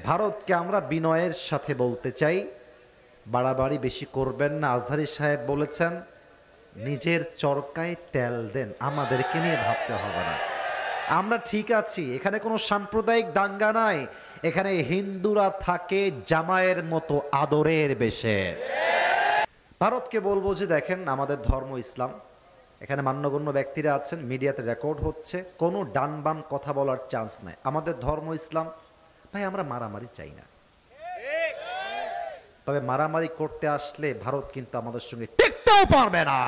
ভারতকে আমরা বিনয়ের সাথে বলতে চাই, বাড়াবাড়ি বেশি করবেন না। আজহারী সাহেব বলেছেন নিজের চরকায় তেল দেন, আমাদেরকে নিয়ে ভাবতে হবে না। আমরা ঠিক আছি, এখানে কোনো সাম্প্রদায়িক দাঙ্গা নাই। এখানে হিন্দুরা থাকে জামাইয়ের মতো আদরের বেশে। ভারতকে বলবো যে দেখেন, আমাদের ধর্ম ইসলাম, এখানে মান্যগণ্য ব্যক্তিরা আছেন, মিডিয়াতে রেকর্ড হচ্ছে, কোনো ডান বাম কথা বলার চান্স নাই। আমাদের ধর্ম ইসলাম ভাই, আমরা মারামারি চাই না। তবে মারামারি করতে আসলে ভারত কিন্তু আমাদের সঙ্গে টিকতেও পারবে না।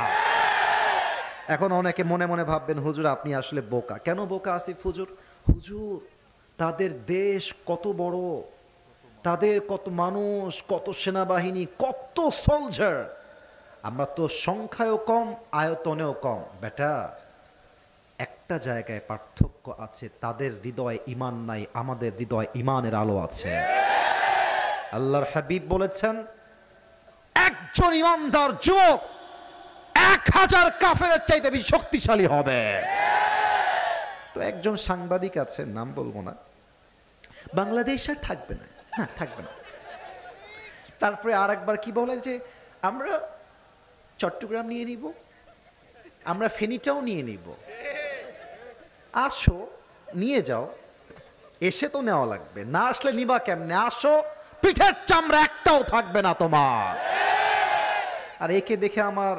এখন অনেকে মনে মনে ভাববেন হুজুর আপনি আসলে বোকা। কেন বোকা আসিফ হুজুর? হুজুর তাদের দেশ কত বড়, তাদের কত মানুষ, কত সেনাবাহিনী, কত সোলজার। আমরা তো সংখ্যায়ও কম, আয়তনেও কম। বেটা, একটা জায়গায় পার্থক্য আছে, তাদের হৃদয়ে ঈমান নাই, আমাদের হৃদয়ে ঈমানের আলো আছে। আল্লাহর হাবিব বলেছেন একজন ঈমানদার যুবক 1000 কাফেরের চাইতে বেশি শক্তিশালী হবে। তো একজন সাংবাদিক আছেন, নাম বলবো না, বাংলাদেশ আর থাকবে না, হ্যাঁ থাকবে না। তারপরে আরেকবার কি বলে যে আমরা চট্টগ্রাম নিয়ে নিব, আমরা ফেনীটাও নিয়ে নিব। আসো, নিয়ে যাও, এসে তো নেওয়া লাগবে, না আসলে নিবা কেমনে? আসো, পিঠের চামড়া একটাও থাকবে না তোমার। আর একে দেখে আমার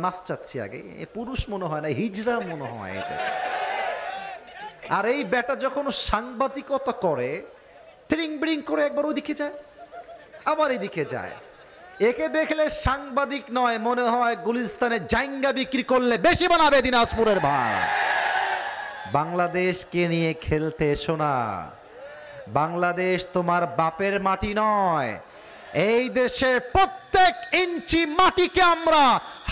মাফ চাচ্ছি, আগে এ পুরুষ মনে হয় না, হিজড়া মনে হয় এটা। আর এই বেটা যখন সাংবাদিকতা করে, ট্রিং ব্রিং করে একবার ওদিকে যায়, আবার এদিকে যায়। একে দেখলে সাংবাদিক নয়, মনে হয় গুলিস্তানে জাইঙ্গা বিক্রি করলে বেশি বানাবে দিনাজপুরের ভাই। বাংলাদেশকে নিয়ে খেলতে এসো না। বাংলাদেশ তোমার বাপের মাটি নয়। এই দেশের প্রত্যেক ইঞ্চি মাটিকে আমরা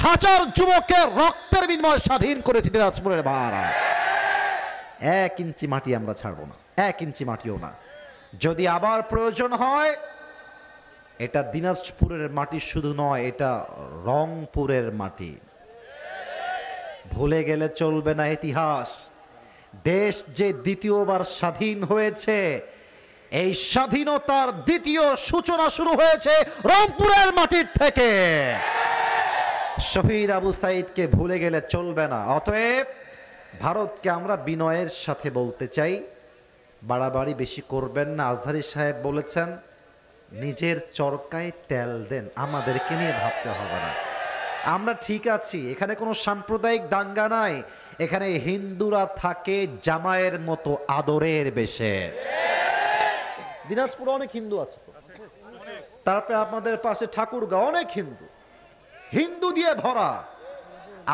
হাজার যুবকের রক্তের বিনিময়ে স্বাধীন করেছি দিনাজপুরের ভাড়া। 1 ইঞ্চি মাটি আমরা ছাড়বো না, 1 ইঞ্চি মাটিও না। যদি আবার প্রয়োজন হয়, এটা দিনাজপুরের মাটি শুধু নয়, এটা রংপুরের মাটি। ভুলে গেলে চলবে না ইতিহাস। দেশ যে দ্বিতীয়বার স্বাধীন হয়েছে, এই স্বাধীনতার দ্বিতীয় সূচনা শুরু হয়েছে রংপুরের মাটির থেকে। শহীদ আবু সাইদকে ভুলে গেলে চলবে না। অতএব ভারতকে আমরা বিনয়ের সাথে বলতে চাই, বাড়াবাড়ি বেশি করবেন না। আজহারী সাহেব বলেছেন নিজের চরকায় তেল দেন, আমাদেরকে নিয়ে ভাবতে হবে না। আমরা ঠিক আছি, এখানে কোনো সাম্প্রদায়িক দাঙ্গা নাই। এখানে হিন্দুরা থাকে জামাইয়ের মতো আদরের বেশে। দিনাজপুরে অনেক হিন্দু আছে তো, তারপরে আপনাদের পাশে ঠাকুরগাঁও, অনেক হিন্দু, হিন্দু দিয়ে ভরা।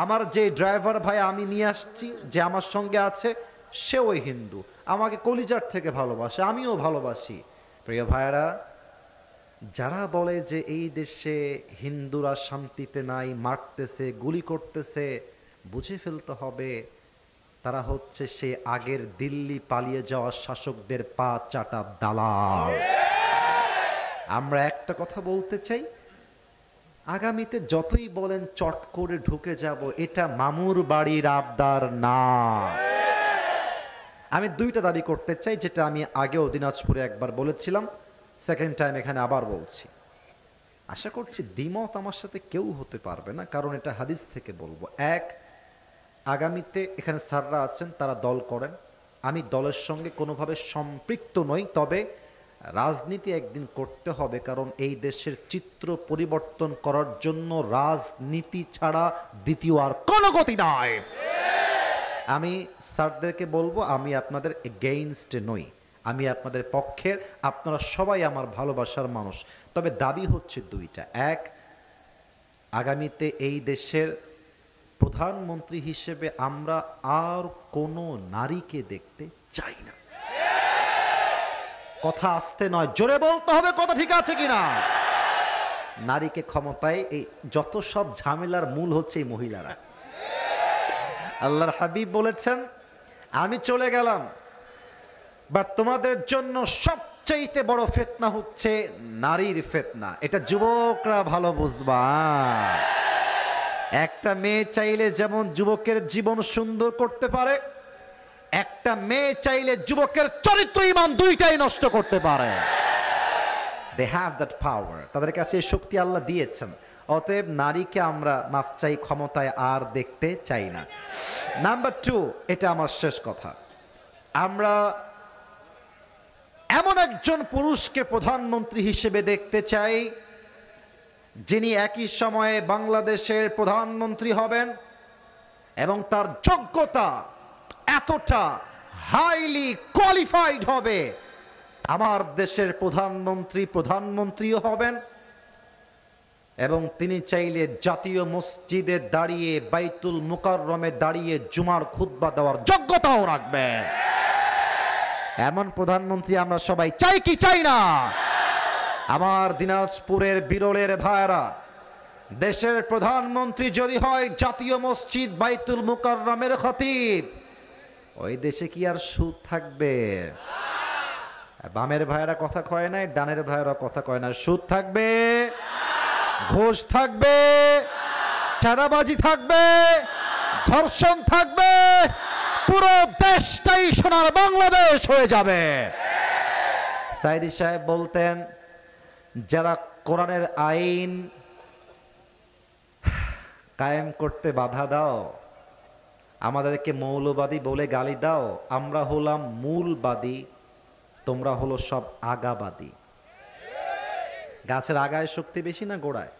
আমার যে ড্রাইভার ভাই আমি নিয়ে আসছি, যে আমার সঙ্গে আছে, সে ওই হিন্দু, আমাকে কলিজার থেকে ভালোবাসে, আমিও ভালোবাসি। প্রিয় ভাইয়েরা, যারা বলে যে এই দেশে হিন্দুরা শান্তিতে নাই, মারতেছে, গুলি করতেছে, বুঝে ফেলতে হবে তারা হচ্ছে সে আগের দিল্লি পালিয়ে যাওয়া শাসকদের পা চাটা দালাল। আমরা একটা কথা বলতে চাই, আগামীতে যতই বলেন চট করে ঢুকে যাব, এটা মামুর বাড়ির আবদার না। আমি 2টা দাবি করতে চাই, যেটা আমি আগেও দিনাজপুরে একবার বলেছিলাম, সেকেন্ড টাইম এখানে আবার বলছি। আশা করছি দ্বিমত আমার সাথে কেউ হতে পারবে না, কারণ এটা হাদিস থেকে বলবো। 1, আগামীতে এখানে স্যাররা আছেন, তারা দল করেন, আমি দলের সঙ্গে কোনোভাবে সম্পৃক্ত নই, তবে রাজনীতি একদিন করতে হবে, কারণ এই দেশের চিত্র পরিবর্তন করার জন্য রাজনীতি ছাড়া দ্বিতীয় আর কোনো গতি নাই। আমি স্যারদেরকে বলবো, আমি আপনাদের এগেইনস্টে নই, আমি আপনাদের পক্ষের, আপনারা সবাই আমার ভালোবাসার মানুষ। তবে দাবি হচ্ছে 2টা। 1, আগামীতে এই দেশের প্রধানমন্ত্রী হিসেবে আমরা আর কোনো নারীকে দেখতে চাই না। কথা আসতে নয়, জোরে বলতে হবে, কথা ঠিক আছে কিনা? নারীকে ক্ষমতায়, এই যত সব ঝামেলার মূল হচ্ছে এই মহিলারা। আল্লাহর হাবিব বলেছেন আমি চলে গেলাম, বাট তোমাদের জন্য সবচাইতে বড় ফিতনা হচ্ছে নারীর ফিতনা। এটা যুবকরা ভালো বুঝবা। একটা মেয়ে চাইলে যেমন যুবকের জীবন সুন্দর করতে পারে, একটা মেয়ে চাইলে যুবকের চরিত্র, ঈমান 2টাই নষ্ট করতে পারে। দে হ্যাভ দ্যাট পাওয়ার, তাদের কাছে এই শক্তি আল্লাহ দিয়েছেন। অতএব নারীকে আমরা মাফ চাই, ক্ষমতায় আর দেখতে চাই না। নাম্বার 2, এটা আমার শেষ কথা, আমরা এমন একজন পুরুষকে প্রধানমন্ত্রী হিসেবে দেখতে চাই যিনি একই সময়ে বাংলাদেশের প্রধানমন্ত্রী হবেন এবং তার যোগ্যতা এতটা হাইলি কোয়ালিফাইড হবে, আমার দেশের প্রধানমন্ত্রীও হবেন এবং তিনি চাইলে জাতীয় মসজিদে দাঁড়িয়ে, বাইতুল মুকাররমে দাঁড়িয়ে জুমার খুতবা দেওয়ার যোগ্যতাও রাখবেন। এমন প্রধানমন্ত্রী আমরা সবাই চাই কি চাই না? আমার দিনাজপুরের বিরলের ভাইরা, দেশের প্রধানমন্ত্রী যদি হয় জাতীয় মসজিদ বাইতুল মুকাররমের খতিব, ওই দেশে কি আর সুদ থাকবে? বামের ভাইরা কথা কয় নাই, ডানের ভাইরা কথা কয় না। সুদ থাকবে, ঘুষ থাকবে, চাঁদাবাজি থাকবে, ধর্ষণ থাকবে, পুরো দেশটাই সোনার বাংলাদেশ হয়ে যাবে। সাইদি সাহেব বলতেন, যারা কোরআনের আইন কায়েম করতে বাধা দাও, আমাদেরকে মৌলবাদী বলে গালি দাও, আমরা হলাম মূলবাদী, তোমরা হলো সব আগাবাদী। গাছের আগায় শক্তি বেশি না গোড়ায়?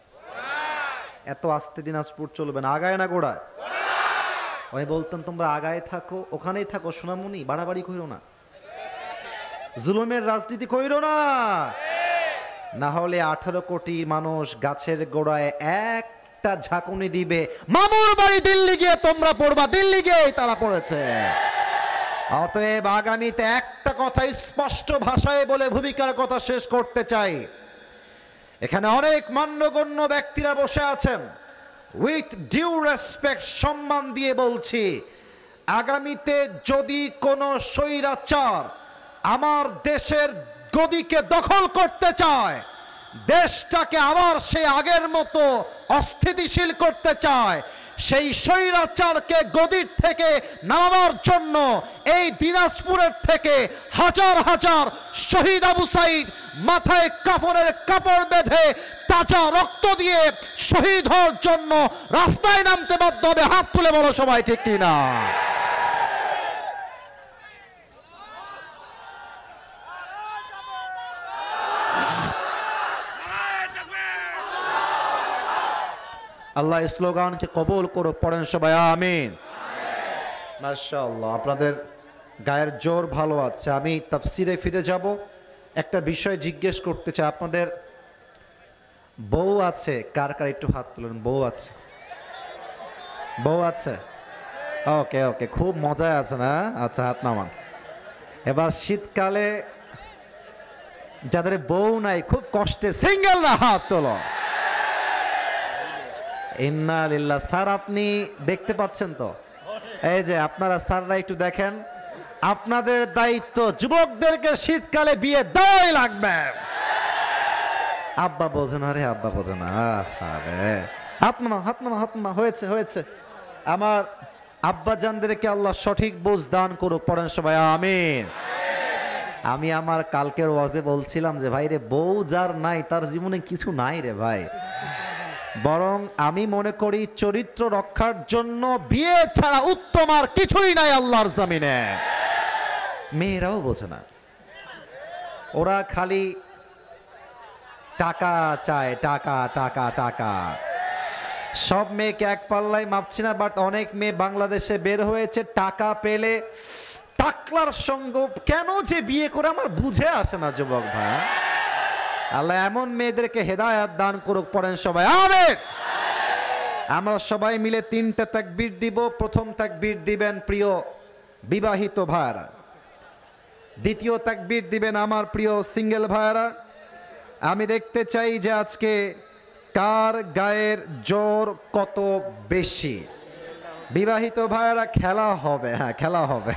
এত আস্তে দিনাজপুর চলবে না, আগায় না গোড়ায়? উনি বলতেন তোমরা আগায় থাকো, ওখানেই থাকো সোনামণি, বাড়াবাড়ি কইরো না, জুলুমের রাজনীতি কইরো না, না হলে 18 কোটি মানুষ গাছের গোড়ায় একটা ঝাঁকুনি দিবে, মামুর বাড়ি দিল্লি গিয়ে তোমরা পড়বা, দিল্লি গিয়ে তারা পড়েছে। অতএব আগামীতে একটা কথা স্পষ্ট ভাষায় বলে ভূমিকার কথা শেষ করতে চাই। এখানে অনেক মান্যগণ্য ব্যক্তিরা বসে আছেন, উইথ ডিউ রেসপেক্ট, সম্মান দিয়ে বলছি, আগামীতে যদি কোনো স্বৈরাচার আমার দেশের গদিকে দখল করতে চায়, দেশটাকে আবার সে আগের মতো অস্থিতিশীল করতে চায়, সেই স্বৈরাচারকে গদির থেকে নামাবার জন্য এই দিনাজপুরের থেকে হাজার হাজার শহীদ আবু সাইদ মাথায় কাফনের কাপড় বেঁধে তাজা রক্ত দিয়ে শহীদ হওয়ার জন্য রাস্তায় নামতে বাধ্য হবে। হাত তুলে বলো সবাই, ঠিক কিনা? আল্লাহ স্লোগানকে কবুল করো, পড়েন সবাই আমিন। মাশাআল্লাহ, আপনাদের গায়ের জোর ভালো আছে। আমি তাফসিরে ফিরে যাব, একটা বিষয় জিজ্ঞেস করতে চাই। আপনাদের বউ আছে? কার কার একটু হাত তুলেন। বউ আছে? বউ আছে? ওকে ওকে, খুব মজায় আছে না? আচ্ছা, হাত নামান। এবার শীতকালে যাদের বউ নাই, খুব কষ্টে সিঙ্গেলরা হাত তোলো। ইন্নালিল্লাহ। স্যার আপনি দেখতে পাচ্ছেন তো? এই যে আপনারা স্যাররা একটু দেখেন, আপনাদের দায়িত্ব যুবকদেরকে শীতকালে বিয়ে দেওয়াই লাগবে। আব্বা বোঝে না রে, আব্বা বোঝে না। আরে হাত নামা, হাত নামা, হাত নামা। হয়েছে হয়েছে। আমার আব্বা জানদেরকে আল্লাহ সঠিক বুঝ দান করুক, পড়েন সবাই আমিন। আমি আমার কালকের ওয়াজে বলছিলাম যে ভাই রে, বউ যার নাই তার জীবনে কিছু নাই রে ভাই। বরং আমি মনে করি চরিত্র রক্ষার জন্য বিয়ে ছাড়া উত্তম আর কিছুই নাই আল্লাহর জমিনে। মেয়েরাও বোঝে না, ওরা খালি টাকা চায়, টাকা টাকা টাকা। সব মেয়েকে এক পাল্লায় মাপছি না, বাট অনেক মেয়ে বাংলাদেশে বের হয়েছে টাকা পেলে টাকলার সঙ্গ কেন যে বিয়ে করে আমার বুঝে আসে না যুবক ভাই। আল্লাহ এমন মেয়েদেরকে হেদায়েত দান করুক, পড়েন সবাই আমিন। আমরা সবাই মিলে 3টা তাকবীর দিব। প্রথম তাকবীর দিবেন প্রিয় বিবাহিত ভাইরা, দ্বিতীয় তাকবীর দিবেন আমার প্রিয় সিঙ্গেল ভাইরা। আমি দেখতে চাই যে আজকে কার গায়ের জোর কত বেশি। বিবাহিত ভাইরা খেলা হবে, হ্যাঁ খেলা হবে।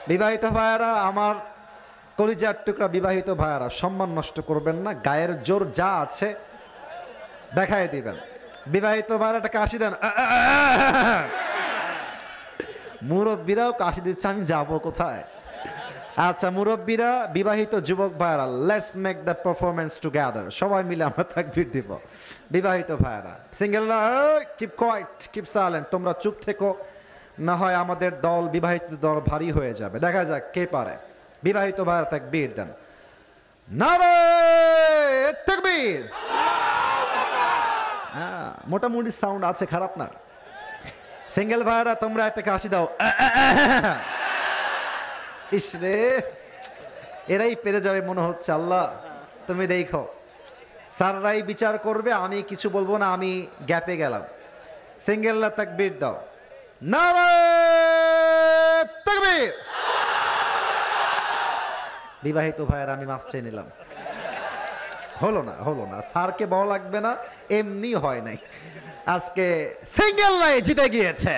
বিবাহিত ভাইরা, আমার কলিজার টুকরা বিবাহিত ভাইরা, সম্মান নষ্ট করবেন না, গায়ের জোর যা আছে দেখাই দিবেন। বিবাহিত ভাইরাটা কাশি দেন। মুরব্বীরাও কাশি দিচ্ছে, আমি যাব কোথায়? আচ্ছা মুরব্বীরা, বিবাহিত যুবক ভাইরা, let's make the performance together. সবাই মিলে আমরা তাকবীর দিব। বিবাহিত ভাইরা, সিঙ্গেলরা কিপ কোয়াইট, কিপ সাইলেন্ট, তোমরা চুপ থেকো, না হয় আমাদের দল, বিবাহিত দল ভারী হয়ে যাবে। দেখা যাক কে পারে। বিবাহিত ভাইরা তাকবীর দেন। নারে তাকবীর। মোটামুটি সাউন্ড আছে, খারাপ না। সিঙ্গেল ভাইরা তোমরা একটা কাশি দাও। ইসরে, এরাই পেরে যাবে মনে হচ্ছে। আল্লাহ তুমি দেখো, স্যাররাই বিচার করবে, আমি কিছু বলবো না, আমি গ্যাপে গেলাম। সিঙ্গেলরা তাকবীর দাও। নারে তাকবীর। বিবাহিত ভাইয়ের আমি মাফ চেয়ে নিলাম। হলো না, স্যারকে বলা লাগবে না, এমনি হয় নাই। আজকে সিঙ্গেলরাই জিতে গিয়েছে।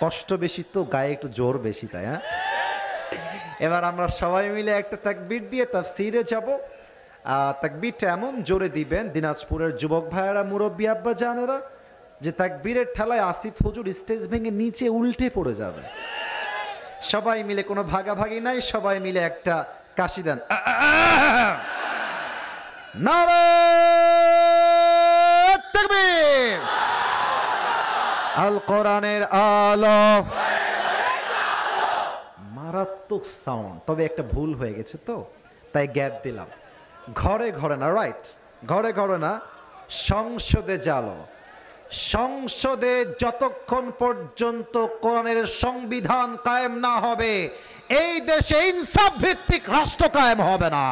কষ্ট বেশি তো গায়ে একটু জোর বেশি, তাই? হ্যাঁ, এবার আমরা সবাই মিলে একটা তাকবীর দিয়ে তাফসীরে যাব। তাকবীরটা এমন জোরে দিবেন দিনাজপুরের যুবক ভাইয়েরা, মুরব্বী আব্বা জানেরা, যে তাকবীরের ঠেলায় আসিফ হুজুর স্টেজ ভেঙে নিচে উল্টে পড়ে যাবে। সবাই মিলে, কোনো ভাগাভাগি নাই, সবাই মিলে একটা কাশি দেন। নারে তাকবীর। আল কোরআনের আলো। মারাত্মক সাউন্ড, তবে একটা ভুল হয়ে গেছে তো, তাই গ্যাপ দিলাম। ঘরে ঘরে না, রাইট, ঘরে ঘরে না, সংসদে জালো। সংসদে যতক্ষণ পর্যন্ত কোরআনের সংবিধান কায়েম না হবে, এই দেশে ইনসাফ ভিত্তিক রাষ্ট্র কায়েম হবে না।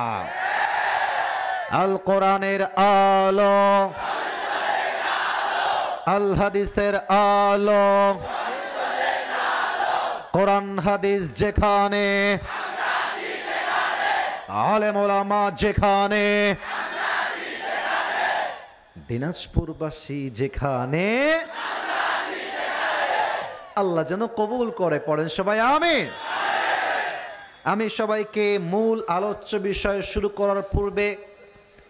আল কোরআনের আলো, আল হাদিসের আলো, কোরআন হাদিস যেখানে, আলেম ওলামা যেখানে, দিনাজপুরবাসী যেখানে, আল্লাহ যেন কবুল করে। পড়েন সবাই আমিন। আমি সবাইকে মূল আলোচ্য বিষয় শুরু করার পূর্বে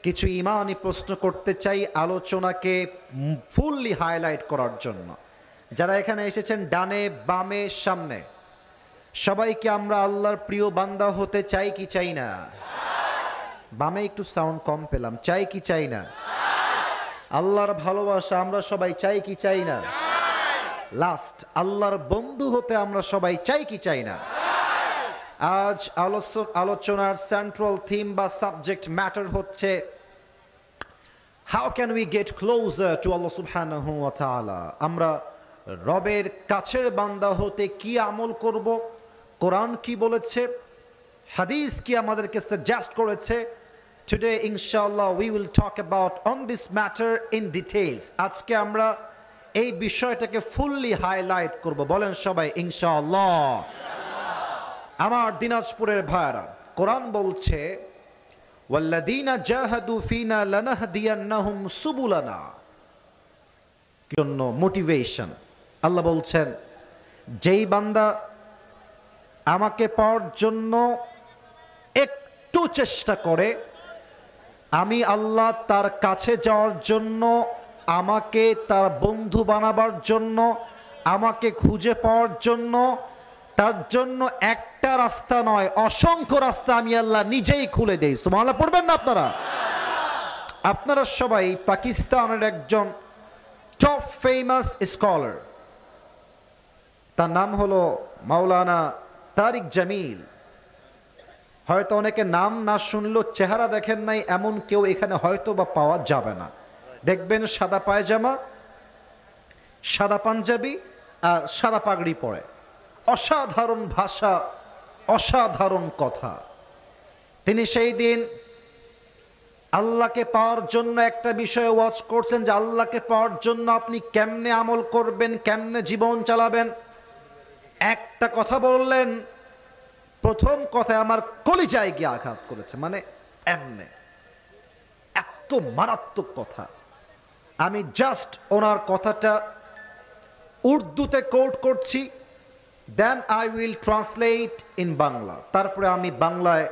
কিছু ইমানি প্রশ্ন করতে চাই, আলোচনাকে ফুললি হাইলাইট করার জন্য। যারা এখানে এসেছেন ডানে বামে সামনে, সবাইকে আমরা আল্লাহর প্রিয় বান্দা হতে চাই কি চাই না? বামে একটু সাউন্ড কম পেলাম। চাই কি চাই না? আল্লাহর ভালোবাসা আমরা সবাই চাই কি চাই না? লাস্ট, আল্লাহর বন্ধু হতে আমরা সবাই চাই কি চাই না? আজ আলোচনার সেন্ট্রাল থিম বা সাবজেক্ট ম্যাটার হচ্ছে how can we get closer to Allah সুবহানাহু ওয়া তাআলা। আমরা রবের কাছের বান্দা হতে কি আমল করব, কোরআন কি বলেছে, হাদিস কি আমাদেরকে সাজেস্ট করেছে। টুডে ইনশাআল্লাহ we will talk about on this matter in details. আজকে আমরা এই বিষয়টাকে ফুললি হাইলাইট করব। বলেন সবাই ইনশাআল্লাহ। আমার দিনাজপুরের ভাইরা, কোরআন বলছে ওয়াল্লাযীনা জাহাদু ফিনা লানাহদিয়ান্নাহুম সুবুলানা। জন্য মোটিভেশন। আল্লাহ বলছেন, যেই বান্দা আমাকে পাওয়ার জন্য একটু চেষ্টা করে, আমি আল্লাহ তার কাছে যাওয়ার জন্য, আমাকে তার বন্ধু বানাবার জন্য, আমাকে খুঁজে পাওয়ার জন্য, তার জন্য একটা রাস্তা নয় অসংখ্য রাস্তা আমি আল্লাহ নিজেই খুলে দেই। সুবহানাল্লাহ পড়বেন না আপনারা? আপনারা সবাই পাকিস্তানের একজন টপ ফেমাস স্কলার, তার নাম হলো মাওলানা তারিক জামিল। হয়তো অনেকে নাম না শুনলেও চেহারা দেখেন নাই এমন কেউ এখানে হয়তো বা পাওয়া যাবে না। দেখবেন সাদা পায়জামা, সাদা পাঞ্জাবি আর সাদা পাগড়ি পরে, অসাধারণ ভাষা, অসাধারণ কথা। তিনি সেই দিন আল্লাহকে পাওয়ার জন্য একটা বিষয়ে ওয়াজ করছেন, যে আল্লাহকে পাওয়ার জন্য আপনি কেমনে আমল করবেন, কেমনে জীবন চালাবেন। একটা কথা বললেন, প্রথম কথা আমার কলিজায় গিয়ে আঘাত করেছে। মানে এমনে এত মারাত্মক কথা। আমি জাস্ট ওনার কথাটা উর্দুতে কোট করছি, then I will translate in Bangla. তারপরে আমি বাংলায়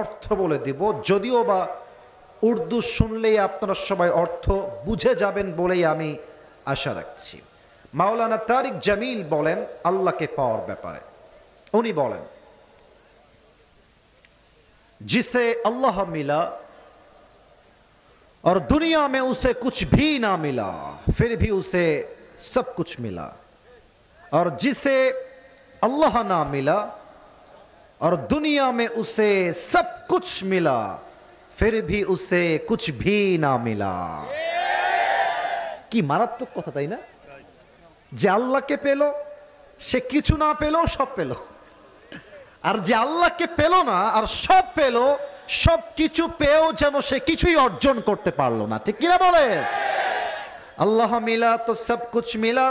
অর্থ বলে দিব, যদিও বা উর্দু শুনলেই আপনারা সবাই অর্থ বুঝে যাবেন বলেই আমি আশা রাখছি। মাওলানা তারিক জামিল বলেন আল্লাহকে পাওয়ার ব্যাপারে, উনি বলেন जिसे अल्लाह मिला और दुनिया में उसे कुछ भी ना मिला फिर भी उसे सब कुछ मिला, और जिसे अल्लाह ना मिला और दुनिया में उसे सब कुछ मिला फिर भी उसे कुछ भी ना मिला। কি মারাত্মক কথা তাই না? যে আল্লাহকে পেল সে কিছু না পেল সব পেল, আর যে আল্লাহকে পেল না আর সব পেল, সব কিছু পেয়েও যেন সে কিছুই অর্জন করতে পারলো না। ঠিক কিনা বলে? আল্লাহ মিলা তো সব কুছ মিলা,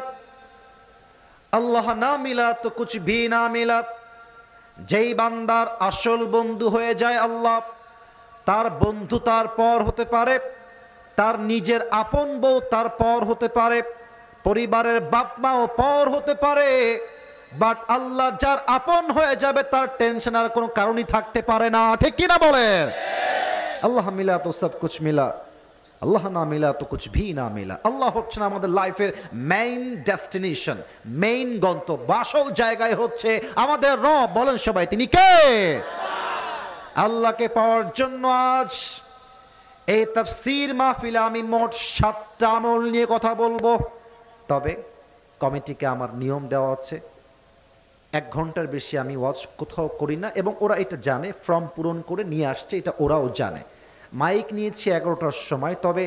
আল্লাহ না মিলা তো কুছ ভি না মিলা। যেই বান্দার আসল বন্ধু হয়ে যায় আল্লাহ, তার বন্ধু তার পর হতে পারে, তার নিজের আপন বউ তার পর হতে পারে, পরিবারের বাপ মাও পর হতে পারে, বাট আল্লাহ যার আপন হয়ে যাবে তার টেনশন আর কোনো কারণই থাকতে পারে না। ঠিক কিনা বলেন? আল্লাহ মিলা তো সব কুছ মিলা, আল্লাহ না মিলা তো কুছ ভি না মিলা। আল্লাহ হচ্ছেন আমাদের লাইফের মেইন ডেস্টিনেশন, মেইন গন্তব্য, আসল জায়গায় হচ্ছে আমাদের রব। বলেন সবাই তিনি কে? আল্লাহকে পাওয়ার জন্য আজ এই তাফসীর মাহফিলে আমি মোট 7টা আমল নিয়ে কথা বলবো। তবে কমিটিকে আমার নিয়ম দেওয়া আছে, 1 ঘন্টার বেশি আমি ওয়াজ কোথাও করি না, এবং ওরা এটা জানে, ফর্ম পূরণ করে নিয়ে আসছে, এটা ওরাও জানে। মাইক নিয়েছি 11টার সময়। তবে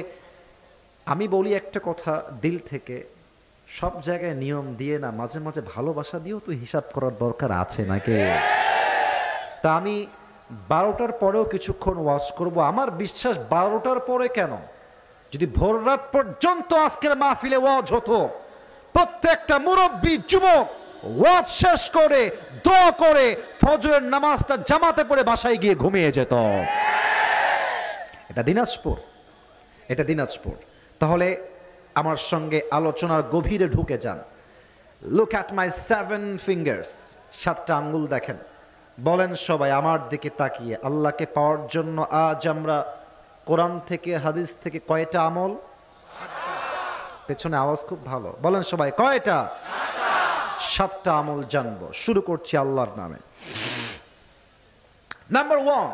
আমি বলি একটা কথা দিল থেকে, সব জায়গায় নিয়ম দিয়ে না, মাঝে মাঝে ভালোবাসা দিয়েও তো হিসাব করার দরকার আছে নাকি? তা আমি 12টার পরেও কিছুক্ষণ ওয়াজ করব। আমার বিশ্বাস 12টার পরে কেন, যদি ভোর রাত পর্যন্ত আজকের মাহফিলে ওয়াজ হতো, প্রত্যেকটা মুরব্বী যুবক ওয়াজ শেষ করে দোয়া করে ফজরের নামাজটা জামাতে পড়ে বাসায় গিয়ে ঘুমিয়ে যেত। এটা দিনাজপুর, এটা দিনাজপুর। তাহলে আমার সঙ্গে আলোচনার গভীরে ঢুকে যান। লুক অ্যাট মাই 7 ফিঙ্গার্স, 7টা আঙ্গুল দেখেন। বলেন সবাই আমার দিকে তাকিয়ে, আল্লাহকে পাওয়ার জন্য আজ আমরা কোরআন থেকে হাদিস থেকে কয়টা আমল? পেছনে আওয়াজ খুব ভালো, বলেন সবাই কয়টা? 7টা আমল জানবো। শুরু করছি আল্লাহর নামে। Number 1,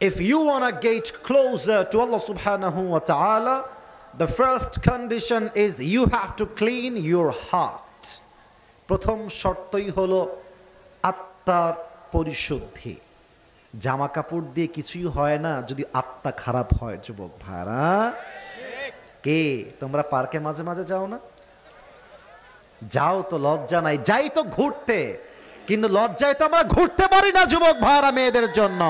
if you want to get closer to Allah subhanahu wa ta'ala, the first condition is you have to clean your heart. প্রথম শর্তই হলো আত্মার পরিশুদ্ধি। জামা কাপড় দিয়ে কিছুই হয় না যদি আত্মা খারাপ হয়। যুবক ভাইরা, কে তোমরা পার্কে মাঝে মাঝে যাও না? যাও তো, লজ্জা নাই? যাই তো ঘুরতে, কিন্তু লজ্জায় তো আমরা ঘুরতে পারি না যুবক ভাইরা মেয়েদের জন্য।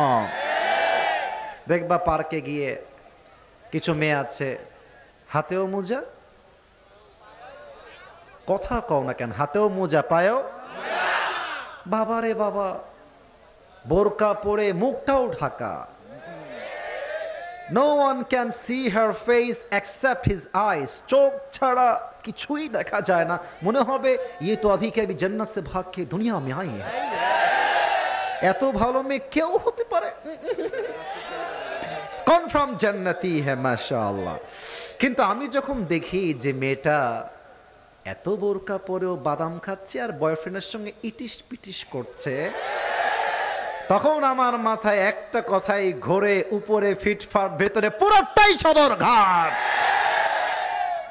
দেখবা পার্কে গিয়ে কিছু মেয়ে আছে হাতেও মোজা, কথা কও না কেন, হাতেও মোজা পায়েও, বাবারে বাবা, বোরকা পরে মুখটাও Dhaka. No one can see her face except his eyes. চোখ ছাড়া কিছুই দেখা যায় না। মনে হবে ये तो अभी के अभी जन्नत से भाग के दुनिया में आई है। এত ভালো মেয়ে কেউ হতে পারে? কনফার্ম জান্নাতি है মাশাআল্লাহ। কিন্তু আমি যখন দেখি যে মেয়েটা এত বোরকা পরেও বাদাম খাচ্ছে আর বয়ফ্রেন্ডের সঙ্গে ইটিস পিটিস করছে, তখন আমার মাথায় একটা কথাই ঘোরে, উপরে ফিটফাট ভেতরে পুরোটাই সদরঘাট।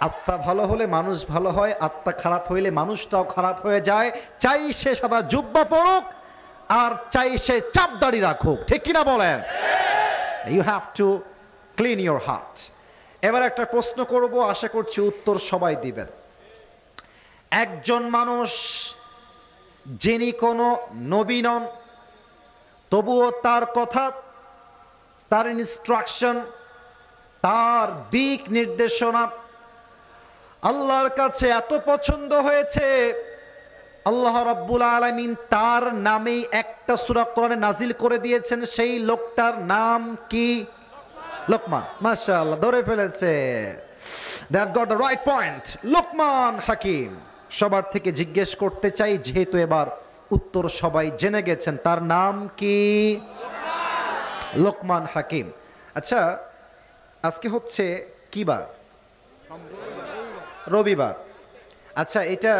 আত্মা ভালো হলে মানুষ ভালো হয়, আত্মা খারাপ হইলে মানুষটাও খারাপ হয়ে যায়। চাই সে সাদা জুব্বা পরুক আর চাই সে চাপ দাড়ি রাখুক। ঠিক কিনা বলেন? You have to clean your heart. এবার একটা প্রশ্ন করব, আশা করছি উত্তর সবাই দিবেন। একজন মানুষ যিনি কোনো নবী নন, তবুও তার কথা, তার ইনস্ট্রাকশন, তার দিক নির্দেশনা আল্লাহর কাছে এত পছন্দ হয়েছে, আল্লাহ রাব্বুল আলামিন তার নামেই একটা সূরা কোরআনে নাজিল করে দিয়েছেন। সেই লোকটার নাম কি? লোকমান। মাশাআল্লাহ, ধরে ফেলেছে। They have got the right point. Lokman হাকিম। সবার থেকে জিজ্ঞেস করতে চাই, যেহেতু এবার উত্তর সবাই জেনে গেছেন, তার নাম কি? লোকমান হাকিম। আচ্ছা, আজকে হচ্ছে কি বার? রবিবার। আচ্ছা, এটা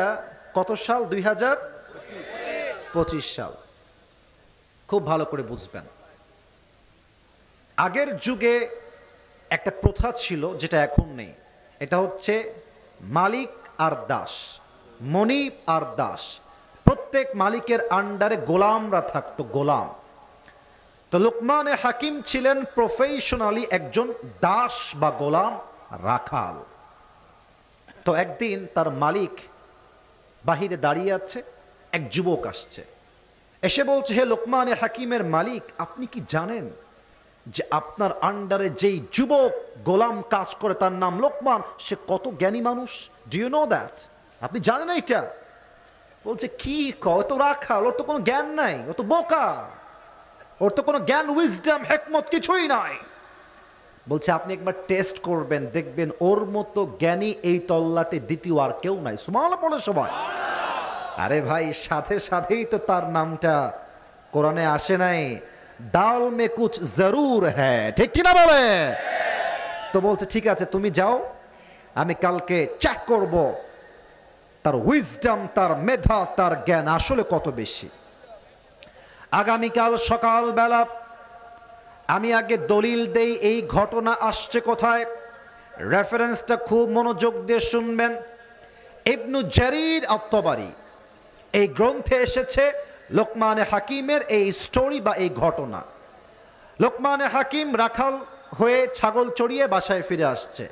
কত সাল? 2025 সাল। খুব ভালো করে বুঝবেন, আগের যুগে একটা প্রথা ছিল যেটা এখন নেই, এটা হচ্ছে মালিক আর দাস, মনিব আর দাস। প্রত্যেক মালিকের আন্ডারে গোলামরা থাকতো, গোলাম। তো লোকমান হাকিম ছিলেন প্রফেশনালি একজন দাস বা গোলাম, রাখাল। তো একদিন তার মালিক বাহিরে দাঁড়িয়ে আছে, এক যুবক আসছে, এসে বলছে, হে লোকমান হাকিমের মালিক, আপনি কি জানেন যে আপনার আন্ডারে যেই যুবক গোলাম কাজ করে তার নাম লোকমান, সে কত জ্ঞানী মানুষ? Do you know that? আপনি জানেন এটা? বলছে, কি কও, তো রাখাল, ওর তো কোনো জ্ঞান নাই, ও তো বোকা, ওর তো কোনো জ্ঞান, উইজডম, হিকমত কিছুই নাই। বলছে, আপনি একবার টেস্ট করবেন, দেখবেন ওর মতো জ্ঞানী এই তল্লাটে দ্বিতীয় আর কেউ নাই। সুবহানাল্লাহ পড়ে সবাই। আরে ভাই, সাথে সাথেই তো তার নামটা কোরআনে আসে নাই, দাল মে কুছ জরুর হ্যায়, ঠিক কিনা বলে? তো বলছে, ঠিক আছে, তুমি যাও, আমি কালকে চেক করব তার উইজডম, তার মেধা, তার জ্ঞান আসলে কত বেশি। আগামীকাল সকালবেলা আমি আগে দলিল দেই এই ঘটনা আসছে কোথায়, রেফারেন্সটা খুব মনোযোগ দিয়ে শুনবেন। ইবনু জারির আত-তাবারি এই গ্রন্থে এসেছে লোকমান হাকিমের এই স্টোরি বা এই ঘটনা। লোকমান হাকিম রাখাল হয়ে ছাগল চড়িয়ে বাসায় ফিরে আসছে।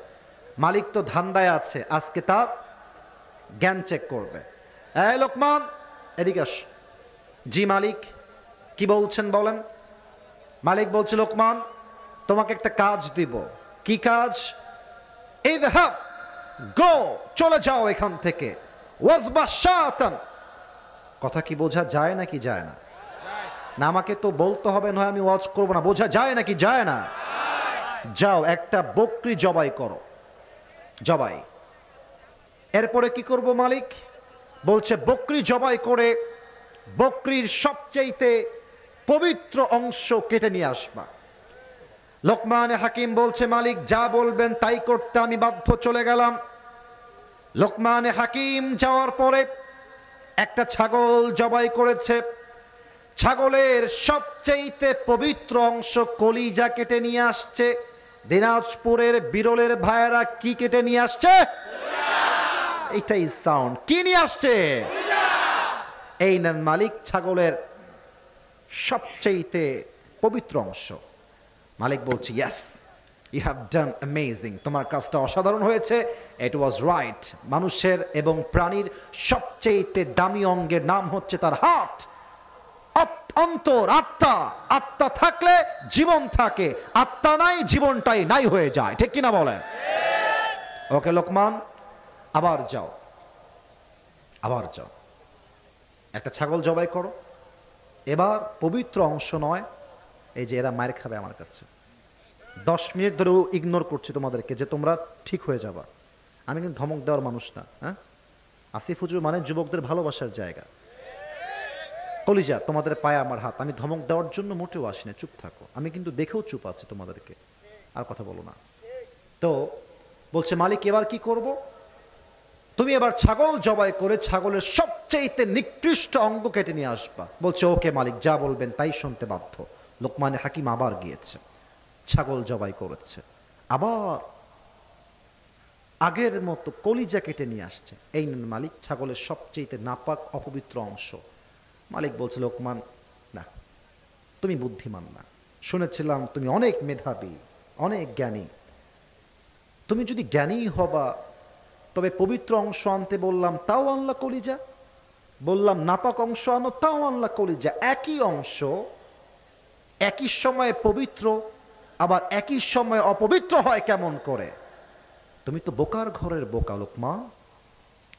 মালিক তো ধান্দায় আছে, আজকে তার জ্ঞান চেক করবে। এই লোকমান, এদিকে আস। জি মালিক, কি বলছেন বলেন। মালিক বলছে, লোকমান, তোমাকে একটা কাজ দিব। কি কাজ? ইযহাব, গো, চলে যাও এখান থেকে। ওয়াযবা শাতান। কথা কি বোঝা যায় নাকি যায় না? না, আমাকে তো বলতে হবে, নয় আমি ওয়াজ করব না। বোঝা যায় নাকি যায় না? যাও, একটা বকরি জবাই করো। জবাই। এরপরে কি করব মালিক? বলছে, বকরি জবাই করে বকরির সবচেয়ে পবিত্র অংশ কেটে নিয়ে আসবা। লোকমান হাকিম বলছে, মালিক যা বলবেন তাই করতে আমি বাধ্য। চলে গেলাম। লোকমান হাকিম যাওয়ার পরে একটা ছাগল জবাই করেছে। ছাগলের সবচেয়ে পবিত্র অংশ কলিজা কেটে নিয়ে আসছে। দিনাজপুরের বিরলের ভাইয়েরা কি কেটে নিয়ে আসছে? এইটাই সাউন্ড। কি নিয়ে আসছে? এই নেন মালিক, ছাগলের সবচেয়ে পবিত্র অংশ। মালিক বলছে, yes, you have done amazing, তোমার কাজটা অসাধারণ হয়েছে। It was right. মানুষের এবং প্রাণীর সবচেয়ে দামি অঙ্গের নাম হচ্ছে তার হার্ট, অন্তর, আত্মা। আত্মা থাকলে জীবন থাকে, আত্মা নাই, জীবনটাই নাই হয়ে যায়, ঠিক কিনা বলেন? ওকে লোকমান, আবার যাও, আবার যাও, একটা ছাগল জবাই করো। এবার পবিত্র অংশ নয়, এই যে এরা মায়ের খাবে আমার কাছে। 10 মিনিট ধরেও ইগনোর করছি তোমাদেরকে যে তোমরা ঠিক হয়ে যাবা। আমি কিন্তু ধমক দেওয়ার মানুষ না। হ্যাঁ, আসিফ হুজুর মানে যুবকদের ভালোবাসার জায়গা। কলিজা, তোমাদের পায়ে আমার হাত। আমি ধমক দেওয়ার জন্য মোটেও আসি না, চুপ থাকো। আমি কিন্তু দেখেও চুপ আছি তোমাদেরকে, আর কথা বলো না। তো বলছে, মালিক এবার কি করব? তুমি এবার ছাগল জবাই করে ছাগলের সবচেয়ে নিকৃষ্ট অঙ্গ কেটে নিয়ে আসবা। বলছে, ওকে মালিক, যা বলবেন তাই শুনতে বাধ্য। লোকমান হাকিম আবার গিয়েছে, ছাগল জবাই করেছে, আবার আগের মতো কলিজা কেটে নিয়ে আসছে। এই নেন মালিক, ছাগলের সবচেয়ে নাপাক অপবিত্র অংশ। মালিক বলছে, লোকমান, না, তুমি বুদ্ধিমান না। শুনেছিলাম তুমি অনেক মেধাবী, অনেক জ্ঞানী। তুমি যদি জ্ঞানী হবা তবে পবিত্র অংশ আনতে বললাম, তাও আনলা কলিজা। বললাম নাপাক অংশ আনো, তাও আনলা কলিজা। একই অংশ একই সময়ে পবিত্র, আবার একই সময় অপবিত্র হয় কেমন করে? তুমি তো বোকার ঘরের বোকা লোকমান।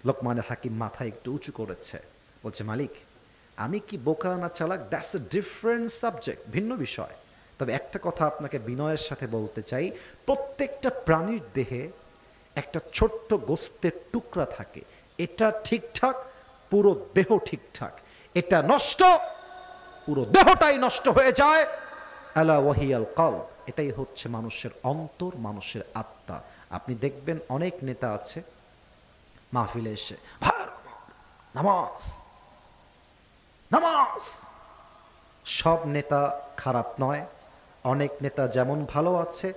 লোকমানের হাকিম মাথা একটু উঁচু করেছে, বলছে, মালিক আমি কি বোকা না চালাক, দ্যাটস এ ডিফারেন্ট সাবজেক্ট, ভিন্ন বিষয়। তবে একটা কথা আপনাকে বিনয়ের সাথে বলতে চাই, প্রত্যেকটা প্রাণীর দেহে একটা ছোট্ট গোস্তের টুকরা থাকে। এটা ঠিকঠাক, পুরো দেহ ঠিকঠাক। এটা নষ্ট, পুরো দেহটাই নষ্ট হয়ে যায়। আলা ওয়াহিয়াল কলব, এটাই হচ্ছে মানুষের অন্তর, মানুষের আত্মা। আপনি দেখবেন অনেক নেতা আছে মাহফিলে এসে নামাজ নামাজ। সব নেতা খারাপ নয়, অনেক নেতা যেমন ভালো আছে,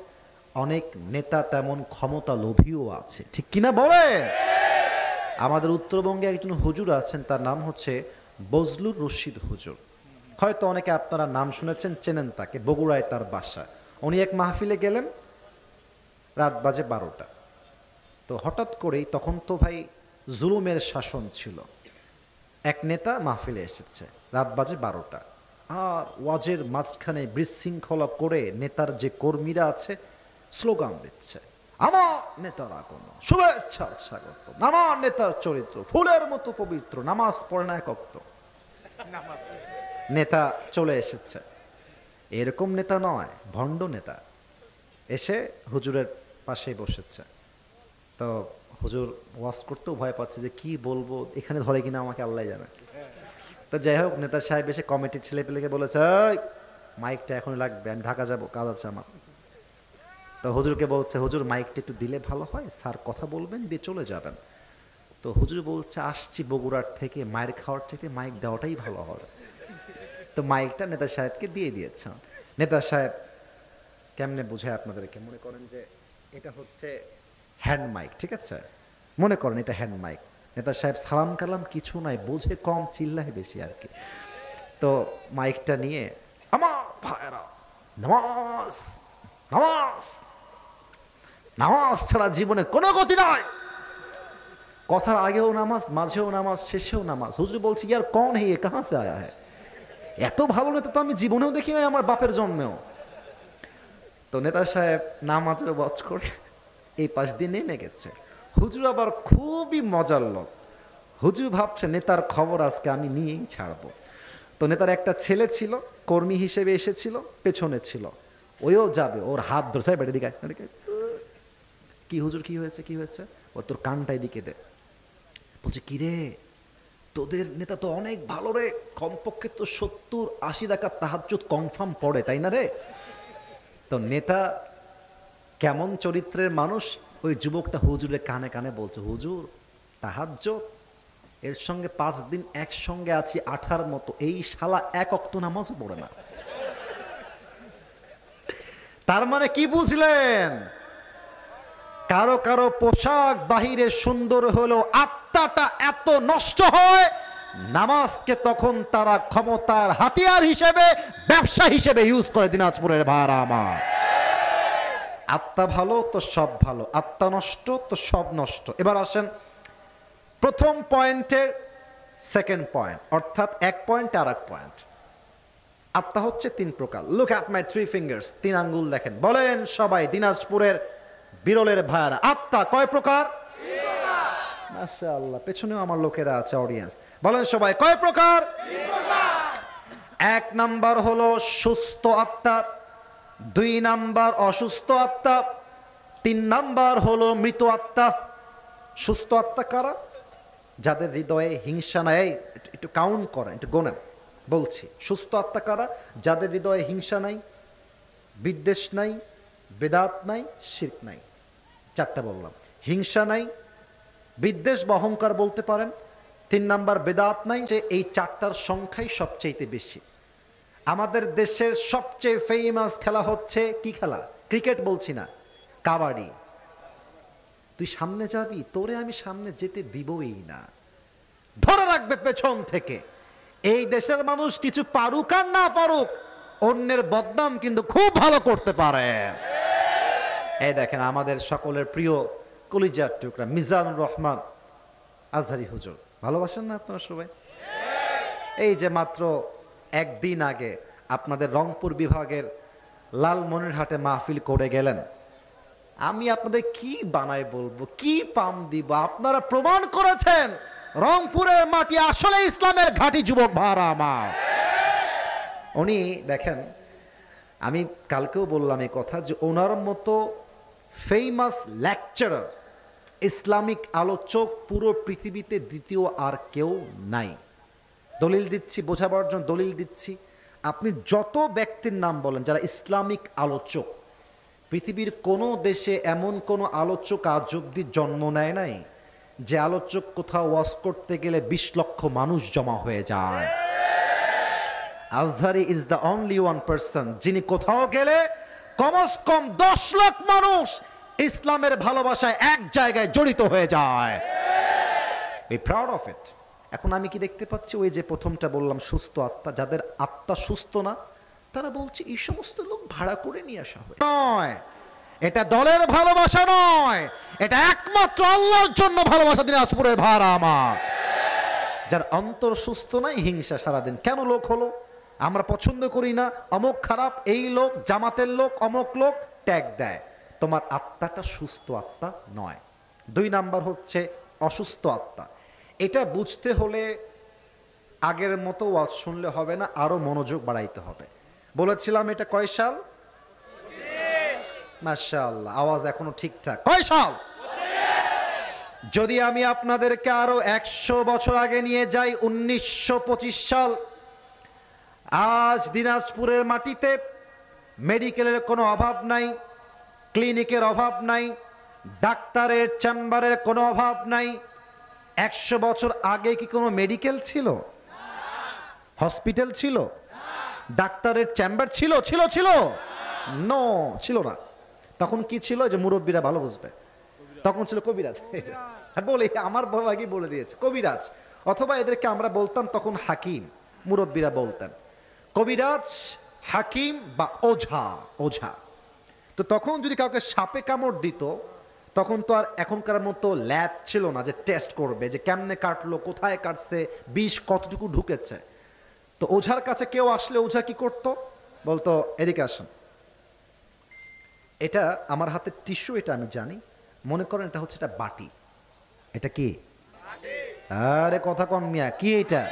অনেক নেতা তেমন ক্ষমতা লোভীও আছে, ঠিক কিনা বলেন? আমাদের উত্তরবঙ্গে একজন হুজুর আছেন, তার নাম হচ্ছে বজলুর রশিদ হুজুর। হয়তো অনেকে আপনারা নাম শুনেছেন, চেনেন তাকে, বগুড়ায় তার বাসা। উনি এক মাহফিলে গেলেন, রাত বাজে 12টা। তো হঠাৎ করেই, তখন তো ভাই জুলুমের শাসন ছিল, এক নেতা মাহফিলে এসেছে, রাত বাজে 12টা, আর ওয়াজের মাঝখানে বিশৃঙ্খলা করে নেতার যে কর্মীরা আছে স্লোগান দিচ্ছে, আমার নেতার আগমন, শুভেচ্ছা স্বাগত, আমার নেতার চরিত্র ফুলের মতো পবিত্র, নামাজ পড়ে না এক ওয়াক্ত। নেতা চলে এসেছে, এরকম নেতা নয়, ভণ্ড নেতা এসে হুজুরের পাশে বসেছে। তো হুজুর ওয়াজ করতেও ভয় পাচ্ছে যে কি বলবো, এখানে ধরে কিনা আমাকে আল্লাহ জানে। তো যাই হোক, নেতা সাহেব এসে কমিটির ছেলে পেলেকে বলেছে, মাইকটা এখন লাগবে, আমি ঢাকা যাবো, কাজ আছে আমার। তো হুজুরকে বলছে, হুজুর মাইকটা একটু দিলে ভালো হয়, স্যার কথা বলবেন, দিয়ে চলে যাবেন। তো হুজুর বলছে, আসছি বগুড়ার থেকে, মায়ের খাওয়ার থেকে মাইক দেওয়াটাই ভালো হবে। তো মাইকটা নেতা সাহেবকে দিয়ে দিয়েছে। নেতা সাহেব কেমনে বুঝায় আপনাদেরকে, মনে করেন যে এটা হচ্ছে হ্যান্ড মাইক, ঠিক আছে, মনে করেন এটা হ্যান্ড মাইক। নেতা সাহেব সালাম কালাম কিছু নাই, বোঝে কম, চিল্লায় বেশি আর কি। তো মাইকটা নিয়ে, আমার ভাইরা, নামাজ নামাজ নামাজ ছাড়া জীবনে কোনো গতি নাই, কথার আগেও নামাজ, মাঝেও নামাজ, শেষেও নামাজ। হুজুর বলছি, ইয়ার কौन है ये, कहां से आया है? এত ভালো নেতা তো আমি জীবনেও দেখি নাই, আমার বাপের জন্মেও। তো নেতা সাহেব নামাজের ওয়াজ করে এই পাশ দিয়ে নেমে গেছে। হুজুর আবার খুবই মজার লোক, হুজুর ভাবছে নেতার খবর আজকে আমি নিয়েই ছাড়বো। তো নেতার একটা ছেলে ছিল, কর্মী হিসেবে এসেছিল, পেছনে ছিল, ওইও যাবে, ওর হাত ধরছে, বেড়ে দিকে কি হুজুর, কি হয়েছে, কি হয়েছে? ও তোর কানটা এদিকে দে। বলছে, কি রে, তোদের নেতা তো অনেক ভালো রে, কমপক্ষে তো 70-80 রাকাত তাহাজ্জুদ কনফার্ম পড়ে, তাই না রে? তো নেতা কেমন চরিত্রের মানুষ, ওই যুবকটা হুজুরের কানে কানে বলছে, হুজুর তাহাজ্জুদ, এর সঙ্গে 5 দিন একসঙ্গে আছি আঠার মতো, এই শালা এক ওয়াক্ত নামাজও পড়ে না। তার মানে কি বুঝলেন? কারো কারো পোশাক বাহিরে সুন্দর হলেও আত্মাটা এত নষ্ট হয়, নামাজকে তখন তারা ক্ষমতার হাতিয়ার হিসেবে, ব্যবসা হিসেবে ইউজ করে। দিনাজপুরের ভাড়া আমার, আত্মা ভালো তো সব ভালো, আত্মা নষ্ট তো সব নষ্ট। এবার আসেন প্রথম পয়েন্টের সেকেন্ড পয়েন্ট, অর্থাৎ এক পয়েন্ট আর এক পয়েন্ট। আত্মা হচ্ছে 3 প্রকার। লুক অ্যাট মাই 3 ফিঙ্গার্স, 3 আঙ্গুল দেখেন, বলেন সবাই, দিনাজপুরের বিরলের ভাইরা, আত্মা কয় প্রকার? মাশাআল্লাহ, পেছনেও আমার লোকেরা আছে, অডিয়েন্স, বলেন সবাই কয় প্রকার? 1 নাম্বার হলো সুস্থ আত্মা, 2 নাম্বার অসুস্থ আত্মা, 3 নাম্বার হলো মৃত আত্মা। সুস্থ আত্মা কারা? যাদের হৃদয়ে হিংসা নাই, একটু কাউন্ট করেন, একটু গোনেন, বলছি সুস্থ আত্মা কারা? যাদের হৃদয়ে হিংসা নাই, বিদ্বেষ নাই, বেদাত নাই, শিরক নাই। 4টা বললাম, হিংসা নাই, বিদ্বেষ বা অহংকার বলতে পারেন, 3 নাম্বার বেদাত নাই, যে এই 4টার সংখ্যাই সবচেয়ে বেশি। আমাদের দেশের সবচেয়ে ফেমাস খেলা হচ্ছে কি খেলা? ক্রিকেট বলছি না, কাবাডি। তুই সামনে যাবি, তোরে আমি সামনে যেতে দিবই না, ধরে রাখবে পেছন থেকে। এই দেশের মানুষ কিছু পারুক আর না পারুক, অন্যের বদনাম কিন্তু খুব ভালো করতে পারে। এই দেখেন আমাদের সকলের প্রিয় কলিজার টুকরা মিজানুর রহমান আজহারি হুজুর, ভালোবাসেন না আপনারা সবাই? এই যে মাত্র একদিন আগে আপনাদের রংপুর বিভাগের লালমনিরহাটে মাহফিল করে গেলেন। আমি আপনাদের কি বানাই বলবো, কি পাম দিব? আপনারা প্রমাণ করেছেন রংপুরের মাটি আসলে ইসলামের ঘাঁটি। যুবক ভাড়া আমার, উনি দেখেন, আমি কালকেও বললাম এই কথা, যে ওনার মতো ফেমাস লেকচারার, ইসলামিক আলোচক পুরো পৃথিবীতে দ্বিতীয় আর কেউ নাই। দলিল দিচ্ছি, বোঝাবার জন্য দলিল দিচ্ছি। আপনি যত ব্যক্তির নাম বলেন যারা ইসলামিক আলোচক, পৃথিবীর কোনো দেশে এমন কোনো আলোচক আজ অব্দি জন্ম নেয় নাই যে আলোচক কোথাও ওয়াজ করতে গেলে 20 লক্ষ মানুষ জমা হয়ে যায়। Azhari is the only one person যিনি কোথাও গেলে কমস কম 10 লাখ মানুষ ইসলামের ভালোবাসায় এক জায়গায় জড়িত হয়ে যায়। We proud of it. এখন আমি কি দেখতে পাচ্ছি, ওই যে প্রথমটা বললাম সুস্থ আত্মা, যাদের আত্মা সুস্থ না তারা বলছে এই সমস্ত লোক ভাড়া করে নিয়ে আসা হয়। নয়, এটা দলের ভালোবাসা নয়, এটা একমাত্র আল্লাহর জন্য ভালোবাসা। দিনাজপুরের ভাড়া আমার, যার অন্তর সুস্থ নাই, হিংসা সারাদিন। কেন লোক হলো, আমরা পছন্দ করি না, অমুক খারাপ, এই লোক জামাতের লোক, অমুক লোক, ট্যাগ দেয়। তোমার আত্মাটা সুস্থ আত্মা নয়। 2 নাম্বার হচ্ছে অসুস্থ আত্মা। এটা বুঝতে হলে আগের মতো ওয়াজ শুনলে হবে না, আরো মনোযোগ বাড়াইতে হবে। বলেছিলাম এটা কয় সাল? মাশাআল্লাহ, আওয়াজ এখনো ঠিকঠাক। কয় সাল? যদি আমি আপনাদেরকে আরো 100 বছর আগে নিয়ে যাই, 1925 সাল। আজ দিনাজপুরের মাটিতে মেডিকেলের কোনো অভাব নাই, ক্লিনিকের অভাব নাই, ডাক্তারের চেম্বারের কোনো অভাব নাই। 100 বছর আগে কি কোনো মেডিকেল ছিল? হসপিটাল ছিল? ডাক্তারের চেম্বার ছিল? ছিল ছিল নো, ছিল না। তখন কি ছিল? যে মুরব্বীরা ভালো বুঝবে, তখন ছিল কবিরাজ। বলে আমার আগে বলে দিয়েছে কবিরাজ, অথবা এদেরকে আমরা বলতাম তখন হাকিম, মুরব্বীরা বলতেন কবিরাজ, হাকিম বা ওঝা। ওঝা তো তখন যদি কাউকে সাপে কামড় দিত, তখন তো আর এখনকার মতো ল্যাব ছিল না যে টেস্ট করবে যে কেমনে কাটলো, কোথায় কাটছে, বিষ কতটুকু ঢুকেছে। তো ওঝার কাছে কেউ আসলে ওঝা কি করতো? বলতো এদিকে আসেন, এটা আমার হাতে টিস্যু, এটা আমি জানি, মনে করেন এটা হচ্ছে এটা বাটি। এটা কি? আরে কথা কন মিয়া, কি এটা?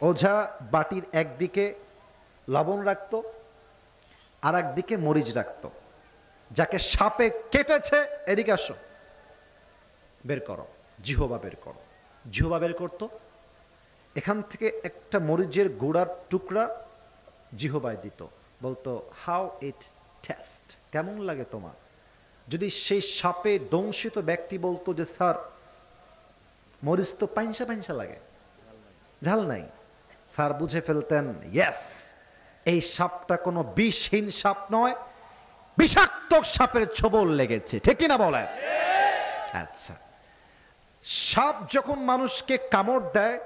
ওঝা বাটির একদিকে লবণ রাখতো, আর একদিকে মরিচ রাখতো। যাকে সাপে কেটেছে, এদিকে আসো, বের করো, জিহবা বের করো। জিহবা বের করতো, এখান থেকে একটা মরিচের গুঁড়ার টুকরা জিহবায় দিত, বলতো হাউ ইট টেস্ট, কেমন লাগে তোমার? যদি সেই সাপে দংশিত ব্যক্তি বলতো যে স্যার মরিচ তো পাইনসা পাইনসা লাগে, ঝাল নাই, স্যার বুঝে ফেলতেন ইয়েস, এই সাপটা কোনো বিষহীন সাপ নয়, বিষাক্ত সাপের ছোবল লেগেছে। ঠিক কিনা বলেন? আচ্ছা, সাপ যখন মানুষকে কামড় দেয়,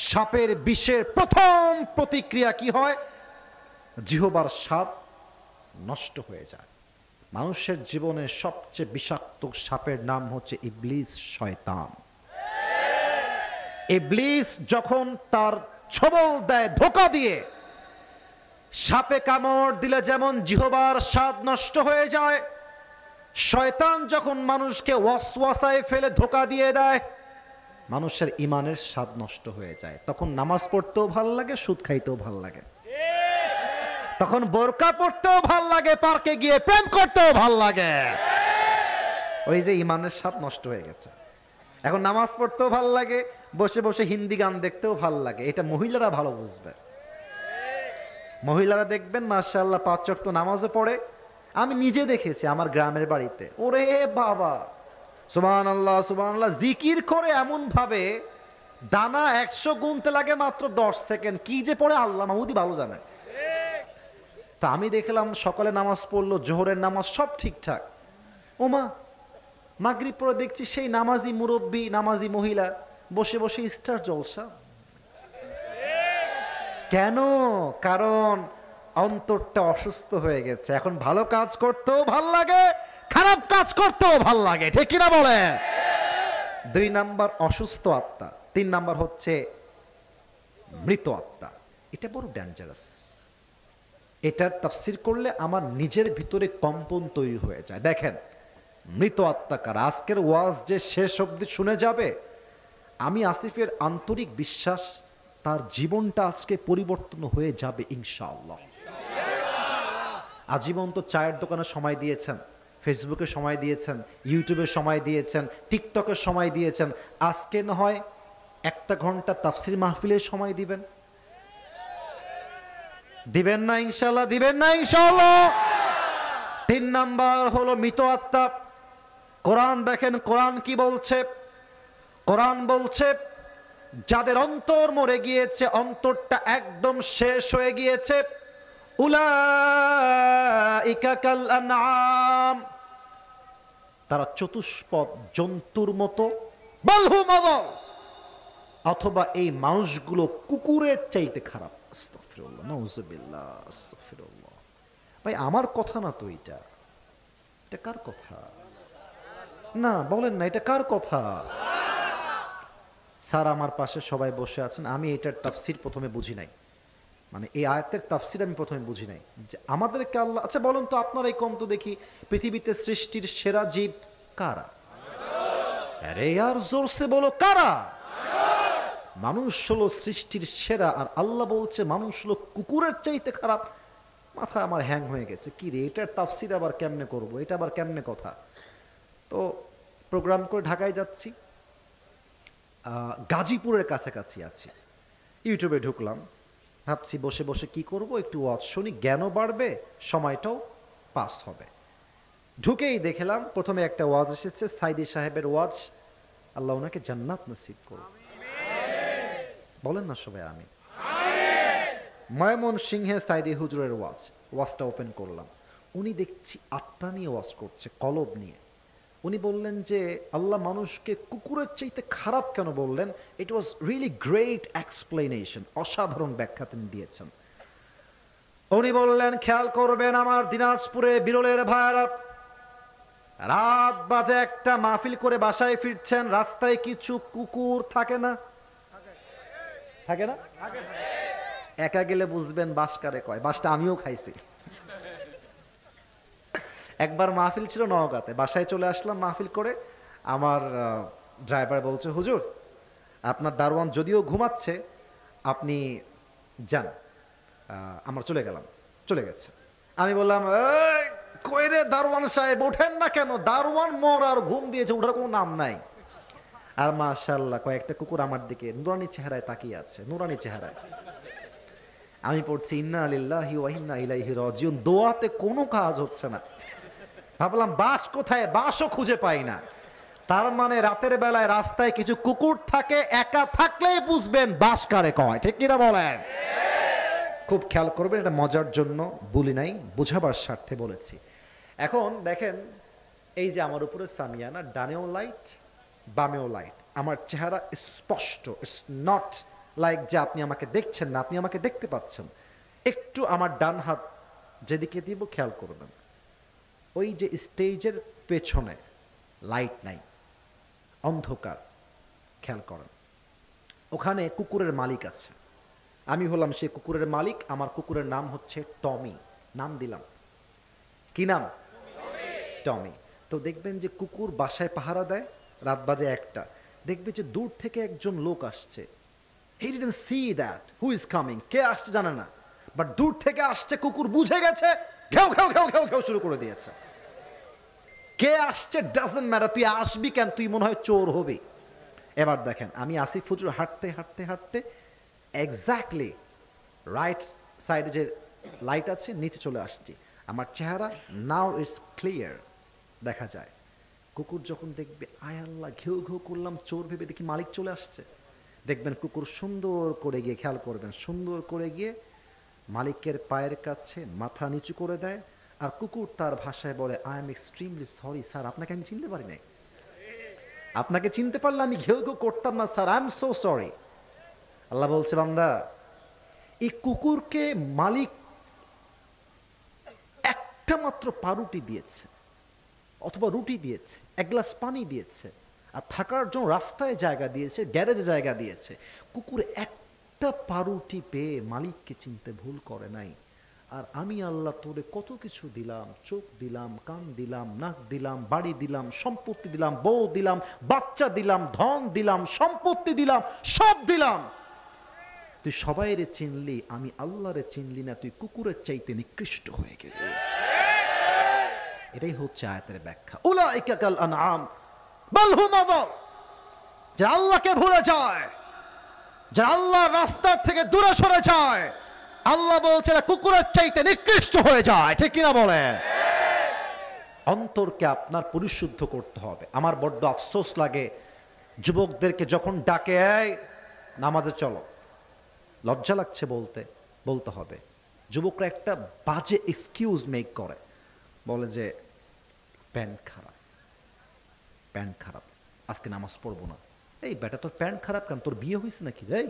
সাপের বিষের প্রথম প্রতিক্রিয়া কি হয়? জিহবার স্বাদ নষ্ট হয়ে যায়। মানুষের জীবনে সবচেয়ে বিষাক্ত সাপের নাম হচ্ছে ইবলিস, শয়তান। ইবলিস যখন তার ছোবল দেয় ধোঁকা দিয়ে, সাপে কামড় দিলে যেমন জিহবার স্বাদ নষ্ট হয়ে যায়, শয়তান যখন মানুষকে ওয়াসওয়াসায় ফেলে ধোঁকা দিয়ে দেয়, মানুষের ইমানের স্বাদ নষ্ট হয়ে যায়। তখন নামাজ পড়তেও ভাল লাগে, সুদ খাইতেও ভাল লাগে, তখন বোরকা পড়তেও ভাল লাগে, পার্কে গিয়ে প্রেম করতেও ভাল লাগে। ওই যে ইমানের স্বাদ নষ্ট হয়ে গেছে। এখন নামাজ পড়তেও ভাল লাগে, বসে বসে হিন্দি গান দেখতেও ভাল লাগে। এটা মহিলারা ভালো বুঝবে। মহিলারা দেখবেন মাশাআল্লাহ 5 ওয়াক্ত নামাজও পড়ে। আমি নিজে দেখেছি আমার গ্রামের বাড়িতে, ওরে বাবা সুবহানাল্লাহ সুবহানাল্লাহ জিকির করে এমন ভাবে দানা 100 গুনতে লাগে মাত্র 10 সেকেন্ড। কি যে পড়ে আল্লাহ মাহমুদি ভালো জানে। তা আমি দেখলাম সকালে নামাজ পড়লো, জোহরের নামাজ সব ঠিকঠাক, ওমা মাগরিব পরে দেখছি সেই নামাজি মুরব্বী, নামাজি মহিলা বসে বসে স্টার জলসা। কেন? কারণ অন্তরটা অসুস্থ হয়ে গেছে। এখন ভালো কাজ করতেও ভাল লাগে, খারাপ কাজ করতেও ভাল লাগে। ঠিক কিনা বলে? 2 নাম্বার অসুস্থ আত্মা। 3 নাম্বার হচ্ছে মৃত আত্মা। এটা বড় ডেঞ্জারাস। এটার তাফসীর করলে আমার নিজের ভিতরে কম্পন তৈরি হয়ে যায়। দেখেন মৃত আত্মা কারা। আজকের ওয়াজ যে শেষ অবধি শুনে যাবে, আমি আসিফের আন্তরিক বিশ্বাস তার জীবনটা আজকে পরিবর্তন হয়ে যাবে ইনশাআল্লাহ। আজীবন তো চায়ের দোকানে সময় দিয়েছেন, ফেসবুকে সময় দিয়েছেন, ইউটিউবে সময় দিয়েছেন, টিকটকে সময় দিয়েছেন। আজকে না হয় 1 ঘন্টা তাফসীর মাহফিলের সময় দিবেন? দিবেন না ইনশাআল্লাহ? দিবেন না ইনশাআল্লাহ? 3 নাম্বার হলো মৃত আত্মা। কোরআন দেখেন, কোরআন কি বলছে? কোরআন বলছে যাদের অন্তর মরে গিয়েছে, অন্তরটা একদম শেষ হয়ে গিয়েছে, উলাইকা কাল আনআম, তারা চতুষ্পদ জন্তুর মতো, বাল হুম আযাল, অথবা এই মানুষগুলো কুকুরের চাইতে খারাপ। আস্তাগফিরুল্লাহ, নাউযুবিল্লাহ, আস্তাগফিরুল্লাহ। ভাই আমার কথা না তো এটা, এটা কার কথা? না বলেন না, এটা কার কথা? স্যার আমার পাশে সবাই বসে আছেন, আমি এটার তাফসির প্রথমে বুঝি নাই, মানে এই আয়াতের তাফসির আমি প্রথমে বুঝি নাই যে আমাদেরকে আল্লাহ, আচ্ছা বলুন তো আপনারাই কম তো দেখি, পৃথিবীতে সৃষ্টির সেরা জীব কারা? আরে यार জোরসে বলো কারা? মানুষ হলো সৃষ্টির সেরা, আর আল্লাহ বলছে মানুষ হলো কুকুরের চাইতে খারাপ। মাথা আমার হ্যাং হয়ে গেছে, কি রে এটার তাফসির আবার কেমনে করব, এটা আবার কেমনে কথা? তো প্রোগ্রাম করে ঢাকায় যাচ্ছি, গাজীপুরের কাছাকাছি আছি, ইউটিউবে ঢুকলাম, ভাবছি বসে বসে কি করব, একটু ওয়াজ শুনি, জ্ঞানও বাড়বে, সময়টাও পাস হবে। ঢুকেই দেখলাম প্রথমে একটা ওয়াজ এসেছে, সাইদি সাহেবের ওয়াজ, আল্লাহ ওনাকে জান্নাত নসিব করুন, বলেন না সবাই আমি। ময়মনসিংহে সাইদি হুজুরের ওয়াজটা ওপেন করলাম, উনি দেখছি আত্মা নিয়ে ওয়াজ করছে, কলব নিয়ে। উনি বললেন যে আল্লাহ মানুষকে কুকুরের চাইতে খারাপ কেন বললেন, ইট ওয়াজ রিয়েলি গ্রেট এক্সপ্লেনেশন, অসাধারণ ব্যাখ্যা তিনি দিয়েছেন। উনি বললেন, খেয়াল করবেন আমার দিনাজপুরে বিরলের ভাইরা, রাত বাজে একটা, মাহফিল করে বাসায় ফিরছেন, রাস্তায় কিছু কুকুর থাকে না? থাকে না? একা গেলে বুঝবেন বাস কারে কয়, বাসটা আমিও খাইছি। একবার মাহফিল ছিল নওগাঁতে, বাসায় চলে আসলাম মাহফিল করে, আমার ড্রাইভার বলছে, হুজুর আপনার দারোয়ান যদিও ঘুমাচ্ছে আপনি যান। আমরা চলে গেছে। আমি বললাম, কই রে দারোয়ান সাহেব, ওঠেন না কেন? দারোয়ান মর আর ঘুম দিয়েছে, ওঠার কোনো নাম নাই। আর মাশাআল্লাহ কয়েকটা কুকুর আমার দিকে নুরানি চেহারায় তাকিয়ে আছে, নুরানি চেহারায়। আমি পড়ছি ইন্না লিল্লাহি ওয়া ইন্না ইলাইহি রাজিউন, দোয়াতে কোনো কাজ হচ্ছে না। ভাবলাম বাস কোথায়, বাসও খুঁজে পাই না। তার মানে রাতের বেলায় রাস্তায় কিছু কুকুর থাকে, একা থাকলেই বুঝবেন বাস কারে কয়, ঠিক কিনা বলেন? খুব খেয়াল করবেন, এটা মজার জন্য বলি নাই, বোঝাবার স্বার্থে বলেছি। এখন দেখেন, এই যে আমার উপরে সামিয়ানা, ডানেও লাইট বামেও লাইট, আমার চেহারা স্পষ্ট, ইটস নট লাইক যে আপনি আমাকে দেখছেন না, আপনি আমাকে দেখতে পাচ্ছেন। একটু আমার ডান হাত যেদিকে দিব খেয়াল করবেন, ওই যে স্টেজের পেছনে লাইট নাই, অন্ধকার, খেয়াল করেন। ওখানে কুকুরের মালিক আছে, আমি হলাম সে কুকুরের মালিক। আমার কুকুরের নাম হচ্ছে টমি, নাম দিলাম, কি নাম? টমি। তো দেখবেন যে কুকুর বাসায় পাহারা দেয়, রাত বাজে একটা, দেখবে যে দূর থেকে একজন লোক আসছে, he didn't see that who is coming, কে আসছে জানে না, বাট দূর থেকে আসছে, কুকুর বুঝে গেছে, ঘেউ ঘেউ ঘেউ ঘেউ ঘেউ শুরু করে দিয়েছে। কে আসছে ডাজন্ট ম্যাটার, তুই আসবি কেন, তুই মনে হয় চোর হবি। এবার দেখেন, আমি আসিফ হুজুর হাঁটতে হাঁটতে হাঁটতে এক্স্যাক্টলি রাইট সাইডে যে লাইট আছে নিচে চলে আসছি, আমার চেহারা নাও ইটস ক্লিয়ার দেখা যায়। কুকুর যখন দেখবে আয় আল্লাহ ঘেউ ঘেউ করলাম, চোর ভেবে দেখি মালিক চলে আসছে, দেখবেন কুকুর সুন্দর করে গিয়ে, খেয়াল করবেন, সুন্দর করে গিয়ে মালিকের পায়ের কাছে মাথা নিচু করে দেয়, আর কুকুর তার ভাষায় বলে, I am extremely sorry sir, আপনাকে আমি চিনতে পারি নাই, আপনাকে চিনতে পারলে আমি ঘেউ ঘেউ করতাম না sir, I am so sorry. Allah বলছে, বান্দা এই কুকুরকে মালিক একটা মাত্র পাউরুটি দিয়েছে অথবা রুটি দিয়েছে, এক গ্লাস পানি দিয়েছে, আর থাকার জন্য রাস্তায় জায়গা দিয়েছে, গ্যারেজে জায়গা দিয়েছে। কুকুর একটা পাউরুটি পেয়ে মালিককে চিনতে ভুল করে নাই। আর আমি আল্লাহ তোরে কত কিছু দিলাম, চোখ দিলাম, কান দিলাম, নাক দিলাম, বাড়ি দিলাম, সম্পত্তি দিলাম, বউ দিলাম, বাচ্চা দিলাম, ধন দিলাম, সম্পত্তি দিলাম, সব দিলাম, তুই সবাইরে চিনলি, আমি আল্লাহরে চিনলি না, তুই কুকুরের চাইতে নিকৃষ্ট হয়ে গেলি। এটাই হচ্ছে আয়াতের ব্যাখ্যা, উলাইকা কাল আনআম বাল হুম আযাল। যে আল্লাহকে ভুলে যায়, যে আল্লাহর রাস্তার থেকে দূরে সরে যায়, আল্লাহ বলছে কুকুরের চাইতে নিকৃষ্ট হয়ে যায়, ঠিক কিনা বলেন? অন্তরকে আপনার পরিশুদ্ধ করতে হবে। আমার বড্ড আফসোস লাগে যুবকদেরকে যখন ডাকে, নামাজে চলো। লজ্জা লাগছে বলতে, বলতে হবে। যুবকরা একটা বাজে এক্সকিউজ মেক করে, বলে যে প্যান্ট খারাপ, প্যান্ট খারাপ, আজকে নামাজ পড়বো না। এই বেটা, তোর প্যান্ট খারাপ কেন? তোর বিয়ে হয়েছে নাকি? এই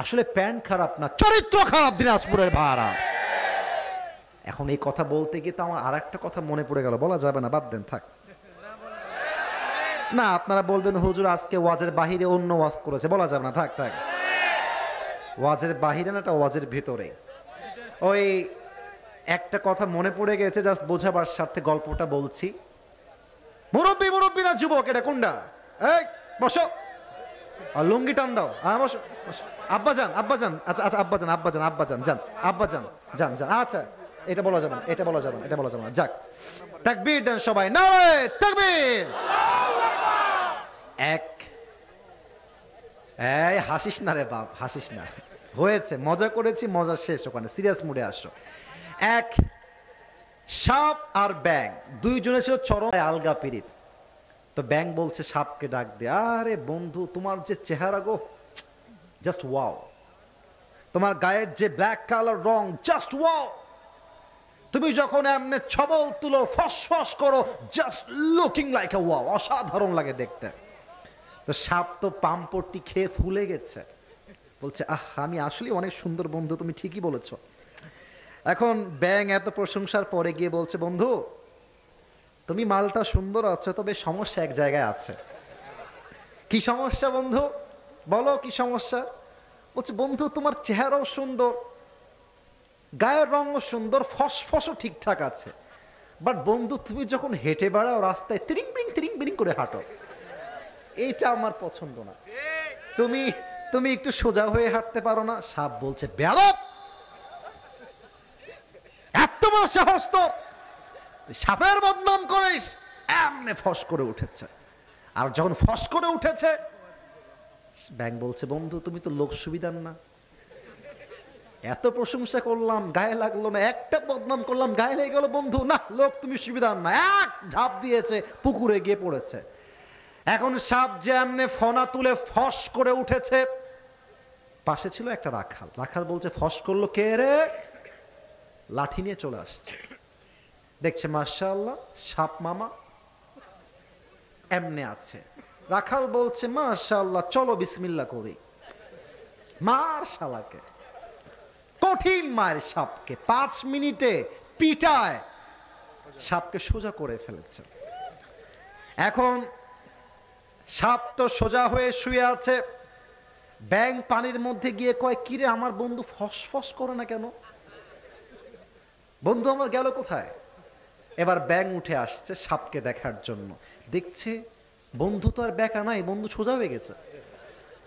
আসলে প্যান্ট খারাপ না, চরিত্র খারাপ দিনাজপুরের ভাড়া। এখন এই কথা বলতে গিয়ে তো আমার আর একটা কথা মনে পড়ে গেল, বলা যাবে না, বাদ দেন, থাক। না, আপনারা বলবেন হুজুর আজকে ওয়াজের বাহিরে অন্য ওয়াজ করেছে, বলা যাবে না, থাক থাক। ওয়াজের বাহিরে না, এটা ওয়াজের ভিতরে। ওই একটা কথা মনে পড়ে গেছে, জাস্ট বোঝাবার স্বার্থে গল্পটা বলছি। মুরব্বী, মুরব্বী না যুবক, এটা কোনটা? এই বসো, আর লুঙ্গি টান দাও, হ্যাঁ বসো বসো। আব্বা যান, আব্বা যান, আচ্ছা আচ্ছা, আব্বা যান, আব্বা যান, আব্বা যান, যান, আব্বা যান, যান যান, আচ্ছা। এটা বলা যাবে না, এটা বলা যাবে না, এটা বলা যাবে না। যাক, তাকবীর দেন সবাই, নারে তাকবীর। এক, এই হাসিস না রে বাপ, হাসিস না, হয়েছে, মজা করেছি, মজা শেষ, ওখানে সিরিয়াস মুডে আসো। এক, সাপ আর ব্যাং দুইজনে ছিল চরম আলগা পিরিত। তো ব্যাং বলছে সাপকে ডাক দে, আরে বন্ধু, তোমার যে চেহারা গো, জাস্ট ওয়াও, তোমার গায়ের যে ব্ল্যাক কালার রং, জাস্ট ওয়াও, তুমি যখন এমনি ছবল তুলো, ফসফস করো, just looking like a wow, অসাধারণ লাগে দেখতে। তো সাপ তো পাম্পটি খেয়ে ফুলে গেছে, বলছে আহ, আমি আসলে অনেক সুন্দর বন্ধু, তুমি ঠিকই বলেছো। এখন ব্যাং এত প্রশংসার পরে গিয়ে বলছে, বন্ধু তুমি মালটা সুন্দর আছো, তবে সমস্যা এক জায়গায় আছে। কি সমস্যা বন্ধু? বলো কি সমস্যা? বলছে, বন্ধু তোমার চেহারাও সুন্দর, গায়ের রঙও সুন্দর, ফসফসও ঠিকঠাক আছে, বাট বন্ধু তুমি যখন হেঁটে বেড়াও রাস্তায় তিরিং বিরিং করে হাঁটো, এইটা আমার পছন্দ না। তুমি তুমি একটু সোজা হয়ে হাঁটতে পারো না? সাপ বলছে, বেয়াদব, এত বড় সাহস তোর, সাপের বদনাম করিস? এমনি ফস করে উঠেছে। আর যখন ফস করে উঠেছে, ব্যাং বলছে, বন্ধু তুমি তো লোক সুবিধার না, এত প্রশংসা করলাম গায়ে লাগলো না, একটা বদনাম করলাম গায়ে লেগে গেল, বন্ধু না, লোক তুমি সুবিধার না, এক ঝাঁপ দিয়েছে, পুকুরে গিয়ে পড়েছে। এখন সাপ যে এমনি ফনা তুলে ফস করে উঠেছে, পাশে ছিল একটা রাখাল। রাখাল বলছে, ফস করলো কে রে? লাঠি নিয়ে চলে আসছে, দেখছে মাশাআল্লাহ সাপ মামা এমনি আছে। রাখাল বলছে, মাশাআল্লাহ, চলো বিসমিল্লাহ করি। মার শালাকে, কঠিন মায়ের সাপকে, 5 মিনিটে পিটায় সাপকে সোজা করে ফেলেছে। এখন সাপ তো সোজা হয়ে শুয়ে আছে, ব্যাং পানির মধ্যে গিয়ে কয়, কিরে আমার বন্ধু ফসফস করে না কেন? বন্ধু আমার গেল কোথায়? এবার ব্যাং উঠে আসছে সাপকে দেখার জন্য, দেখছে বন্ধু তো আর বেঁকা নাই, বন্ধু সোজা হয়ে গেছে।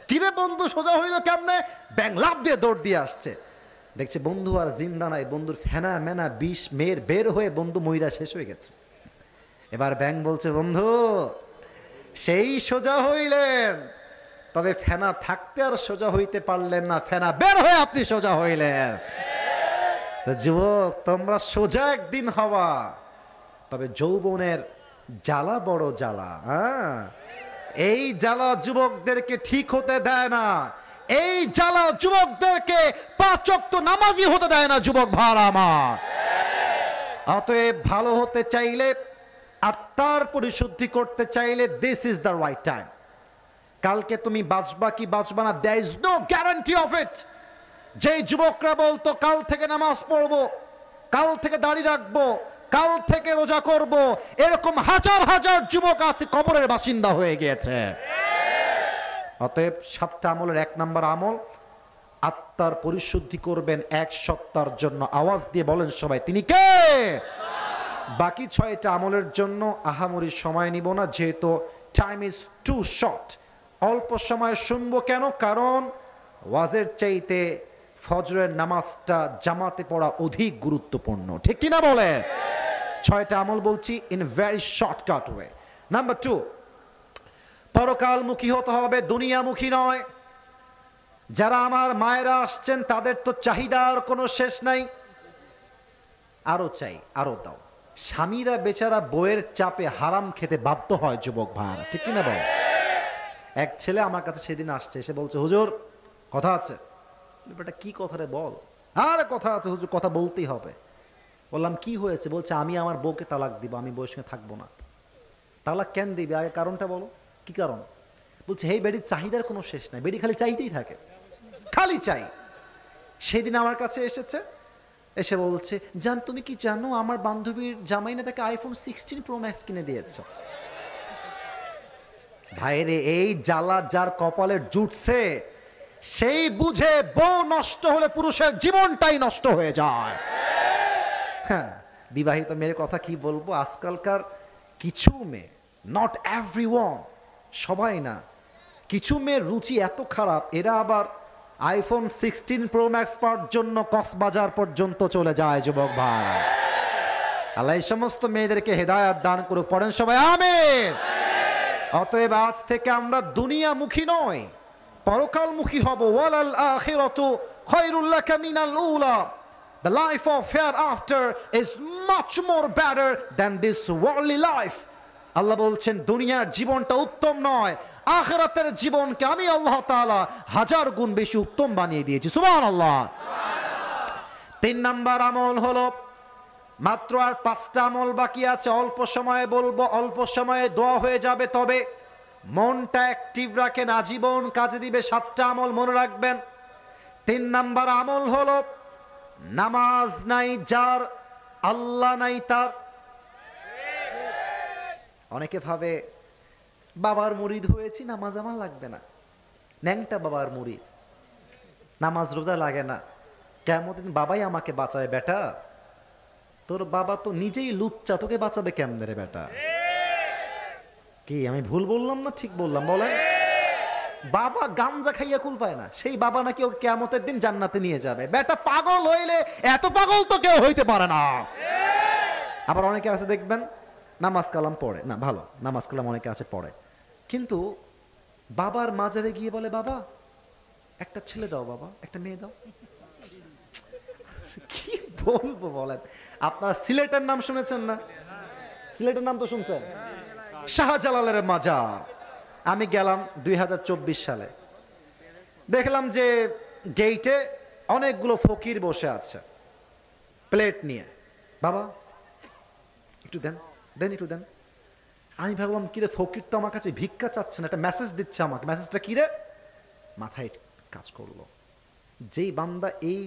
কিরে বন্ধু সোজা হইল কেমনে? ব্যাং লাফ দিয়ে দৌড় দিয়ে আসছে, দেখছে বন্ধু আর জিন্দা নাই, বন্ধুর ফেনা মেনা বিষ মেয়ের বের হয়ে বন্ধু মইরা শেষ হয়ে গেছে। এবার ব্যাং বলছে, বন্ধু সেই সোজা হইলেন, তবে ফেনা থাকতে আর সোজা হইতে পারলেন না, ফেনা বের হয়ে আপনি সোজা হইলেন। তো যুবক, তোমরা সোজা একদিন হওয়া, তবে যৌবনের জ্বালা বড় জ্বালা। এই জ্বালা যুবকদেরকে ঠিক হতে দেয় না, এই জ্বালা যুবকদেরকে 5 ওয়াক্ত নামাজি হতে দেয় না যুবক ভাড়া আমার। অতএব ভালো হতে চাইলে, আত্মার পরিশুদ্ধি করতে চাইলে, this is the right time. কালকে তুমি বাঁচবা কি বাঁচবা না, there is no guarantee of it. যেই যুবকরা বলতো কাল থেকে নামাজ পড়বো, কাল থেকে দাড়ি রাখবো, কাল থেকে রোজা করব, এরকম হাজার হাজার যুবক আছে কবরের বাসিন্দা হয়ে গিয়েছে। অতএব 7টা আমলের 1 নম্বর আমল, আত্মার পরিশুদ্ধি করবেন 1 সপ্তাহের জন্য। আওয়াজ দিয়ে বলেন সবাই, তিনি কে? বাকি 6টা আমলের জন্য আহামরি সময় নিব না, যেহেতু টাইম ইজ টু শর্ট। অল্প সময় শুনবো কেন? কারণ ওয়াজের চাইতে ফজরের নামাজটা জামাতে পড়া অধিক গুরুত্বপূর্ণ, ঠিক কিনা বলে? 6টা আমল বলছি in very shortcut way. Number 2, পরকালমুখী হতে হবে, দুনিয়ামুখী নয়। যারা আমার মায়েরা আসছেন তাদের তো চাহিদার কোনো শেষ নাই, আরো চাই, আরো দাও। স্বামীরা বেচারা বইয়ের চাপে হারাম খেতে বাধ্য হয় যুবক ভাইরা, ঠিক কিনা বল? এক ছেলে আমার কাছে সেদিন আসছে, এসে বলছে হুজুর কথা আছে। বেটা কি কথা রে বল। আরে কথা আছে হুজুর, কথা বলতেই হবে। বললাম কি হয়েছে? বলছে আমি আমার বউকে তালাক দিব, আমি বউয়ের সঙ্গে থাকবো না। তালাক কেন দিবি, আগে কারণটা বলো, কি কারণ? বলছে এই বেডির চাহিদার কোনো শেষ নাই, বেডি খালি চাইতেই থাকে, খালি চাই। সেদিন আমার কাছে এসেছে, এসে বলছে জান তুমি কি জানো আমার বান্ধবীর জামাই না তাকে আইফোন 16 প্রো ম্যাক্স কিনে দিয়েছে। ভাইরে এই জ্বালা যার কপালে জুটছে সেই বুঝে বউ নষ্ট হলে পুরুষের জীবনটাই নষ্ট হয়ে যায়। হ্যাঁ, বিবাহিত মেয়ের কথা কি বলবো, আজকালকার কিছু মেয়ে, নট এভরিওয়ান, সবাই না, কিছু মেয়ের রুচি এত খারাপ, এরা আবার আইফোন 16 প্রো ম্যাক্স পাওয়ার জন্য কক্সবাজার পর্যন্ত চলে যায়। যুবক ভাই, আল্লাহ এই সমস্ত মেয়েদেরকে হেদায়েত দান করুক, পড়েন সবাই আমিন। অতএব আজ থেকে আমরা দুনিয়ামুখী নয়, পরকালমুখী হব। ওয়ালাল আখিরাতু খায়রুল লাকা মিনাল উলা, the life of hereafter is much more better than this worldly life. আল্লাহ বলছেন দুনিয়ার জীবনটা উত্তম নয়, আখিরাতের জীবনকে আমি আল্লাহ তাআলা 1000 গুণ বেশি উত্তম বানিয়ে দিয়েছি। সুবহানাল্লাহ। 3 নাম্বার আমল হলো, মাত্র আর 5টা আমল বাকি আছে, অল্প সময়ে বলবো, অল্প সময়ে দোয়া হয়ে যাবে। তবে মনটা অ্যাক্টিভ রাখেন, আজীবন কাজে দিবে। 7টা আমল মনে রাখবেন। 3 নাম্বার আমল হলো নামাজ নাই যার, আল্লাহ নাই তার। অনেকে ভাবে বাবার মুরিদ হয়েছি, নামাজ আমার লাগবে না। ন্যাংটা বাবার মুরিদ, নামাজ রোজা লাগে না, কেমন দিন বাবাই আমাকে বাঁচায়। বেটা তোর বাবা তো নিজেই লুচ্চা, তোকে বাঁচাবে কেমনে রে বেটা? কি আমি ভুল বললাম না ঠিক বললাম বলেন? বাবা গাঞ্জা খাইয়া কুল পায় না, সেই বাবা নাকি ওকে কিয়ামতের দিন জান্নাতে নিয়ে যাবে। বেটা পাগল হইলে এত পাগল তো কেউ হইতে পারে না। আবার অনেকে আছে দেখবেন নামাজ কালাম পড়ে না, ভালো নামাজ কালাম অনেকে আছে পড়ে, কিন্তু বাবার মাজারে গিয়ে বলে বাবা একটা ছেলে দাও, বাবা একটা মেয়ে দাও। কি বলবো বলেন? আপনারা সিলেটের নাম শুনেছেন না? সিলেটের নাম তো শুনছেন, শাহজালালের মাজার। আমি গেলাম 2024 সালে, দেখলাম যে গেইটে অনেকগুলো ফকির বসে আছে প্লেট নিয়ে, বাবা একটু দেন দেন একটু দেন। আমি ভাবলাম কিরে ফকির তো আমার কাছে ভিক্ষা চাচ্ছে না, একটা মেসেজ দিচ্ছে আমাকে। মেসেজটা কিরে? মাথায় কাজ করলো, যেই বান্দা এই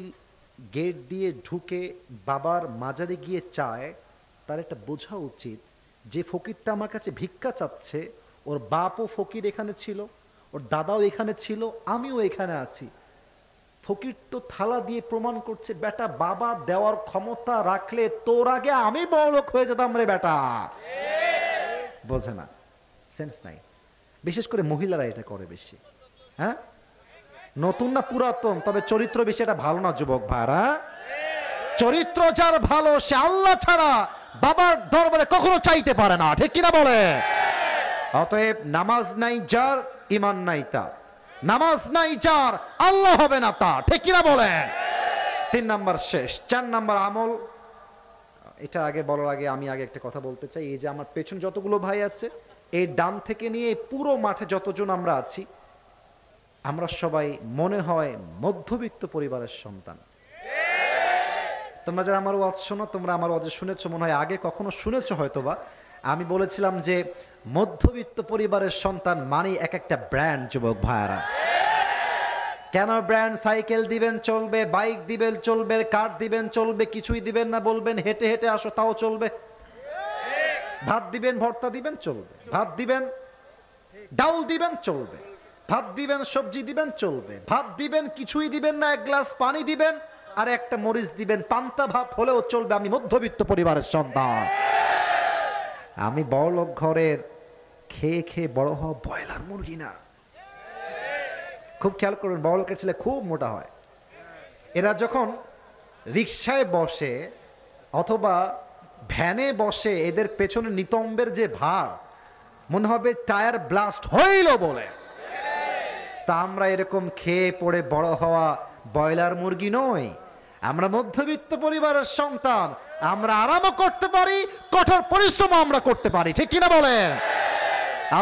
গেট দিয়ে ঢুকে বাবার মাজারে গিয়ে চায়, তার একটা বোঝা উচিত যে ফকিরটা আমার কাছে ভিক্ষা চাচ্ছে, ওর বাপও ফকির এখানে ছিল, ওর দাদাও এখানে ছিল, আমিও এখানে আছি। ফকির তো থালা দিয়ে প্রমাণ করছে বেটা বাবা দেওয়ার ক্ষমতা রাখলে তোর আগে আমি বড়লোক হয়ে যেতাম রে বেটা। বোঝে না, সেন্স নাই। বিশেষ করে মহিলারা এটা করে বেশি। হ্যাঁ, নতুন না পুরাতন, তবে চরিত্র বেশি এটা ভালো না যুবক ভাইরা। চরিত্র যার ভালো সে আল্লাহ ছাড়া বাবার দরবারে কখনো চাইতে পারে না, ঠিক কিনা বলে? অতএব নামাজ নাই যার, ঈমান নাই তার। নামাজ নাই যার, আল্লাহ হবে না তার, ঠিক কিনা বলেন? 3 নাম্বার শেষ। 4 নাম্বার আমল, এটা আগে বলার আগে আমি আগে একটা কথা বলতে চাই। এই যে আমার পেছন যতগুলো ভাই আছে, এই ডান থেকে নিয়ে পুরো মাঠে যতজন আমরা আছি, আমরা সবাই মনে হয় মধ্যবিত্ত পরিবারের সন্তান। তোমরা যারা আমার ওয়াজ শোনো, তোমরা আমার ওয়াজে শুনেছো মনে হয়, আগে কখনো শুনেছো হয়তোবা। আমি বলেছিলাম যে মধ্যবিত্ত পরিবারের সন্তান মানে এক একটা ব্র্যান্ড। যুবক ভাইরা কেন ব্র্যান্ড? সাইকেল দিবেন চলবে, বাইক দিবেন চলবে, কার দিবেন চলবে, কিছুই দিবেন না বলবেন হেঁটে হেঁটে আসো তাও চলবে। ভাত দিবেন, ভর্তা দিবেন চলবে, ভাত দিবেন ডাউল দিবেন চলবে, ভাত দিবেন সবজি দিবেন চলবে, ভাত দিবেন কিছুই দিবেন না, এক গ্লাস পানি দিবেন আর একটা মরিচ দিবেন, পান্তা ভাত হলেও চলবে। আমি মধ্যবিত্ত পরিবারের সন্তান। আমি বড়লোক ঘরের খেয়ে খেয়ে বড় হওয়া ব্রয়লার মুরগি না। খুব খেয়াল করবেন, বড়লোকের ছেলে খুব মোটা হয়। এরা যখন রিকশায় বসে অথবা ভ্যানে বসে, এদের পেছনে নিতম্বের যে ভার, মনে হবে টায়ার ব্লাস্ট হইল বলে। তা আমরা এরকম খেয়ে পড়ে বড় হওয়া ব্রয়লার মুরগি নই। আমরা মধ্যবিত্ত পরিবারের সন্তান। আমরা আরামও করতে পারি, কঠোর পরিশ্রম আমরা করতে পারি, ঠিক কিনা বলেন?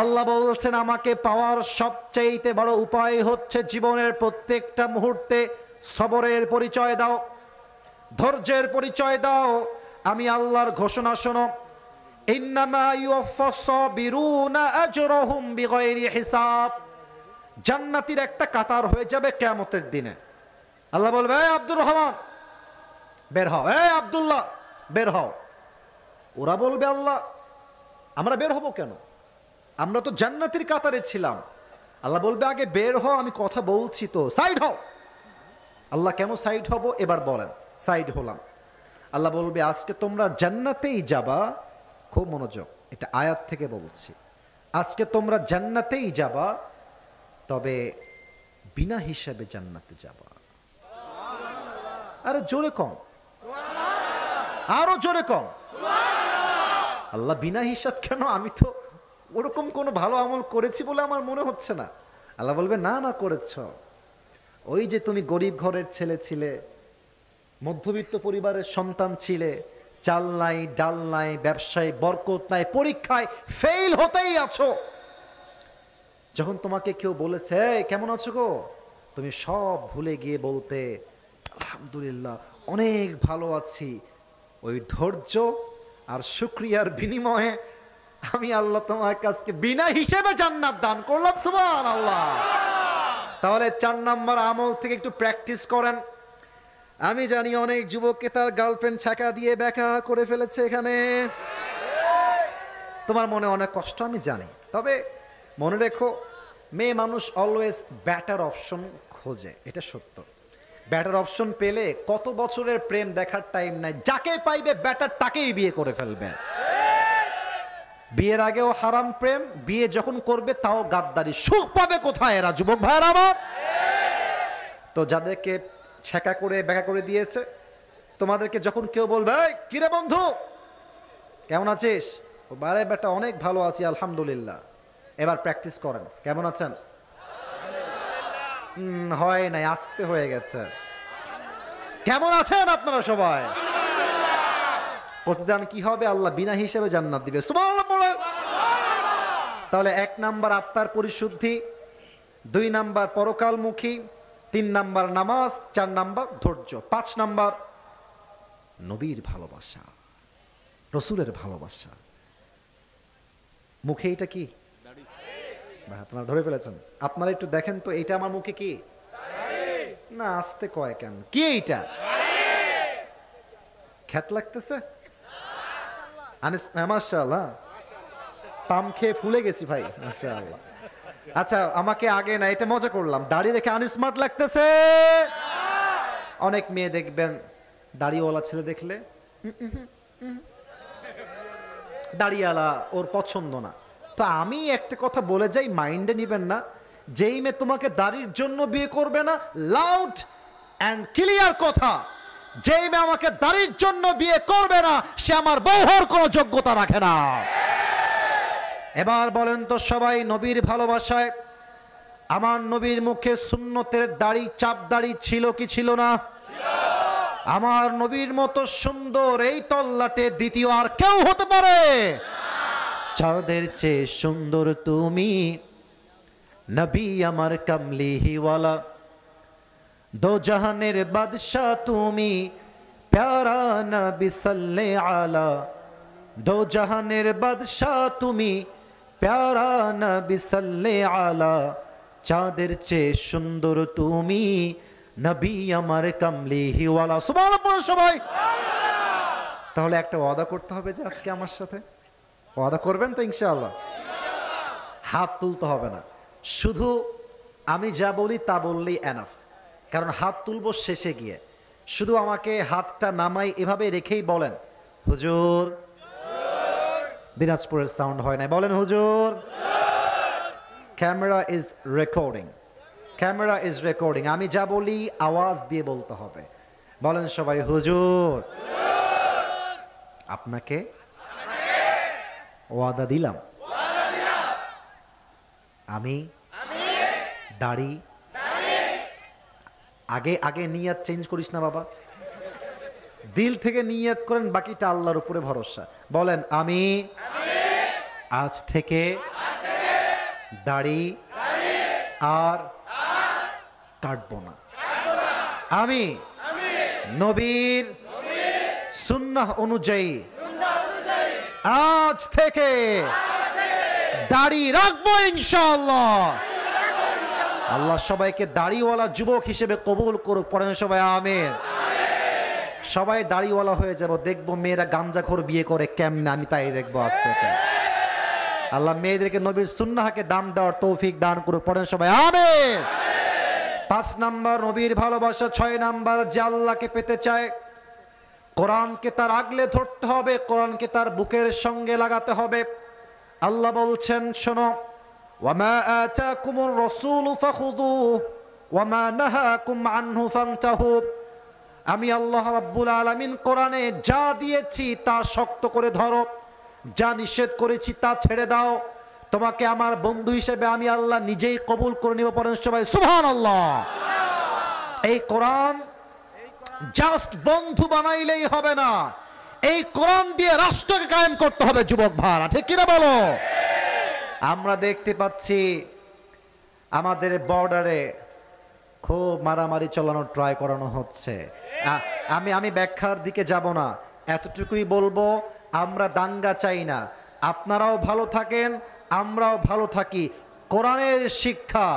আল্লাহ বলছেন আমাকে পাওয়ার সবচেয়ে বড় উপায় হচ্ছে জীবনের প্রত্যেকটা মুহূর্তে সবরের পরিচয় দাও, ধৈর্যের পরিচয় দাও। আমি আল্লাহর ঘোষণা শোনো, ইন্নামা ইউওয়াফাস সাবিরুনা আজরাহুম বিগাইরি হিসাব। জান্নাতীর একটা কাতার হয়ে যাবে কিয়ামতের দিনে। আল্লাহ বলবে, এই আব্দুর রহমান বের হও, এই আব্দুল্লাহ বের হও। ওরা বলবে, আল্লাহ আমরা বের হব কেন, আমরা তো জান্নাতীর কাতারে ছিলাম। আল্লাহ বলবে, আগে বের হও, আমি কথা বলছি তো, সাইড হও। আল্লাহ কেন সাইড হব এবার বলেন। সাইড হলাম। আল্লাহ বলবে, আজকে তোমরা জান্নাতেই যাবা। খুব মনোযোগ, এটা আয়াত থেকে বলছি। আজকে তোমরা জান্নাতেই যাবা, তবে বিনা হিসাবে জান্নাতে যাবা। আরে জোরে কম, আরো জোরে কম। আল্লাহ বিনা হিসাব কেন, আমি তো ওরকম কোনো ভালো আমল করেছি বলে আমার মনে হচ্ছে না। আল্লাহ বলবে, না না করেছ। ওই যে তুমি গরিব ঘরের ছেলে ছিলে, মধ্যবিত্ত পরিবারের সন্তান ছিলে, চাল নাই ডাল নাই, ব্যবসায় বরকত নাই, পরীক্ষায় ফেল হতেই আছো। যখন তোমাকে কেউ বলেছে, এই কেমন আছো গো, তুমি সব ভুলে গিয়ে বলতে, আলহামদুলিল্লাহ অনেক ভালো আছি। ওই ধৈর্য আর শুকরিয়ার বিনিময়ে আমি আল্লাহ তোমার কাছে বিনা হিসেবে জান্নাত দান করলাম। সুবহানাল্লাহ। তাহলে 4 নম্বর আমল থেকে একটু প্র্যাকটিস করেন। আমি জানি অনেক যুবককে তার গার্লফ্রেন্ড ছাকা দিয়ে ব্যাখ্যা করে ফেলেছে এখানে। তোমার মনে অনেক কষ্ট আমি জানি, তবে মনে রেখো, মেয়ে মানুষ অলওয়েজ বেটার অপশন খোঁজে, এটা সত্য। বেটার অপশন পেলে কত বছরের প্রেম দেখার টাইম নাই, যাকে পাইবে বেটার তাকেই বিয়ে করে ফেলবে। বিয়ের আগেও হারাম প্রেম, বিয়ে যখন করবে তাও গাদ্দারি। সুখ পাবে কোথায় এরা, যুবক ভাইরা আমার? তো যাদেরকে ছেঁকা করে ব্যাখ্যা করে দিয়েছে, তোমাদেরকে যখন কেউ বলবে, এই কিরে বন্ধু কেমন আছিস, বারে বেটা অনেক ভালো আছি আলহামদুলিল্লাহ। এবার প্র্যাকটিস করেন, কেমন আছেন? হয় নাই, আসতে হয়ে গেছে। কেমন আছেন আপনারা সবাই? প্রতিদান কি হবে? আল্লাহ বিনা হিসেবে জান্নাত দিবে। সুবহানাল্লাহ বলেন। তাহলে 1 নাম্বার আত্মার পরিশুদ্ধি, 2 নাম্বার পরকালমুখী, 3 নাম্বার নামাজ, 4 নাম্বার ধৈর্য, 5 নাম্বার নবীর ভালোবাসা, রসুলের ভালোবাসা। মুখে এটা কি? আপনারা ধরে ফেলেছেন। আপনারা একটু দেখেন তো, এটা আমার মুখে কি? না, আসতে কয় কেন, কি এইটা? খ্যাত লাগতেছে? মাশাআল্লাহ, পাম খেয়ে ফুলে গেছি ভাই, মাশাআল্লাহ। আচ্ছা, আমাকে আগে না, এটা মজা করলাম। দাড়ি দেখে আনস্মার্ট লাগতেছে? অনেক মেয়ে দেখবেন দাড়িওয়ালা ছেলে দেখলে দাড়িওয়ালা ওর পছন্দ না। তো আমি একটা কথা বলে যাই, মাইন্ডে নিবেন না। যেই মেয়ে তোমাকে দাড়ির জন্য বিয়ে করবে না, লাউড অ্যান্ড ক্লিয়ার কথা, যেই মেয়ে আমাকে দাড়ির জন্য বিয়ে করবে না, সে আমার বউ হওয়ার কোনো যোগ্যতা রাখে না। এবার বলেন তো সবাই, নবীর ভালোবাসায় আমার নবীর মুখে সুন্নতের দাড়ি, চাপ দাড়ি ছিল কি ছিল না? আমার নবীর মতো সুন্দর এই তল্লাটে দ্বিতীয় আর কেউ হতে পারে? চাঁদের চেয়ে সুন্দর তুমি, নবী আমার কামলিওয়ালা, দো জাহানের বাদশাহ তুমি, প্যারা নবী সাল্লে আলা। দো জাহানের বাদশাহ তুমি, প্যারা নবী সাল্লে আলা। চাঁদের চেয়ে সুন্দর তুমি, নবী আমার কামলিওয়ালা। সুবহানাল্লাহ সবাই। তাহলে একটা ওয়াদা করতে হবে যে আজকে আমার সাথে ওয়াদা করবেন তো ইনশাআল্লাহ? হাত তুলতে হবে না, শুধু আমি যা বলি তা বললেই এনাফ। কারণ হাত তুলবো শেষে গিয়ে। শুধু আমাকে হাতটা নামাই এভাবে রেখেই বলেন, হুজুর। দিনাজপুরের সাউন্ড হয় না, বলেন হুজুর। Camera is recording, camera is recording. আমি যা বলি আওয়াজ দিয়ে বলতে হবে। বলেন সবাই, হুজুর। আপনাকে ওয়াদা দিলাম, আমি দাড়ি, আগে আগে নিয়াত চেঞ্জ করিস না বাবা, দিল থেকে নিয়াত করেন, বাকিটা আল্লাহর উপরে ভরসা। বলেন, আমি আজ থেকে দাড়ি আর কাটবো না। আমি নবীর সুন্নাহ অনুযায়ী আজ থেকে দাড়ি রাখবো ইনশাআল্লাহ। আল্লাহ সবাইকে দাড়িওয়ালা যুবক হিসেবে কবুল করুক। পড়েন সবাই আমিন। সবাই দাড়িওয়ালা হয়ে যাব, দেখবো মেয়েরা গাঞ্জাখোর বিয়ে করে কেমনে, আমি তাই দেখবো আজ থেকে। আল্লাহ মেয়েদেরকে নবীর সুন্নাহকে দাম দেওয়ার তৌফিক দান করুক। পড়েন সবাই আমিন। 5 নাম্বার নবীর ভালোবাসা। 6 নাম্বার যে আল্লাহকে পেতে চায় কোরআনকে তার আগলে ধরতে হবে, কোরআনকে তার বুকের সঙ্গে লাগাতে হবে। আল্লাহ বলছেন শোনো, ওয়ামা আতাকুমুর রাসূলু ফাখুযুহু ওয়ামা নাহাকুম আনহু ফান্তাহু। আমি আল্লাহ রাব্বুল আলামিন কোরআনে যা দিয়েছি তা শক্ত করে ধরো, যা নিষেধ করেছি তা ছেড়ে দাও। তোমাকে আমার বন্ধু হিসেবে আমি আল্লাহ নিজেই কবুল করে নিব। পড়েন সবাই সুবহানাল্লাহ। এই কোরআন জাস্ট বন্ধু বানাইলেই হবে না, এই কোরআন দিয়ে রাষ্ট্রকে কায়েম করতে হবে যুবক ভাইরা, ঠিক কিনা বলো? আমরা দেখতে পাচ্ছি আমাদের বর্ডারে খুব মারামারি চালানোর ট্রাই করানো হচ্ছে। আমি ব্যাখ্যার দিকে যাব না, এতটুকুই বলবো আমরা দাঙ্গা চাই না। আপনারাও ভালো থাকেন, আমরাও ভালো থাকি। কোরআনের শিক্ষা,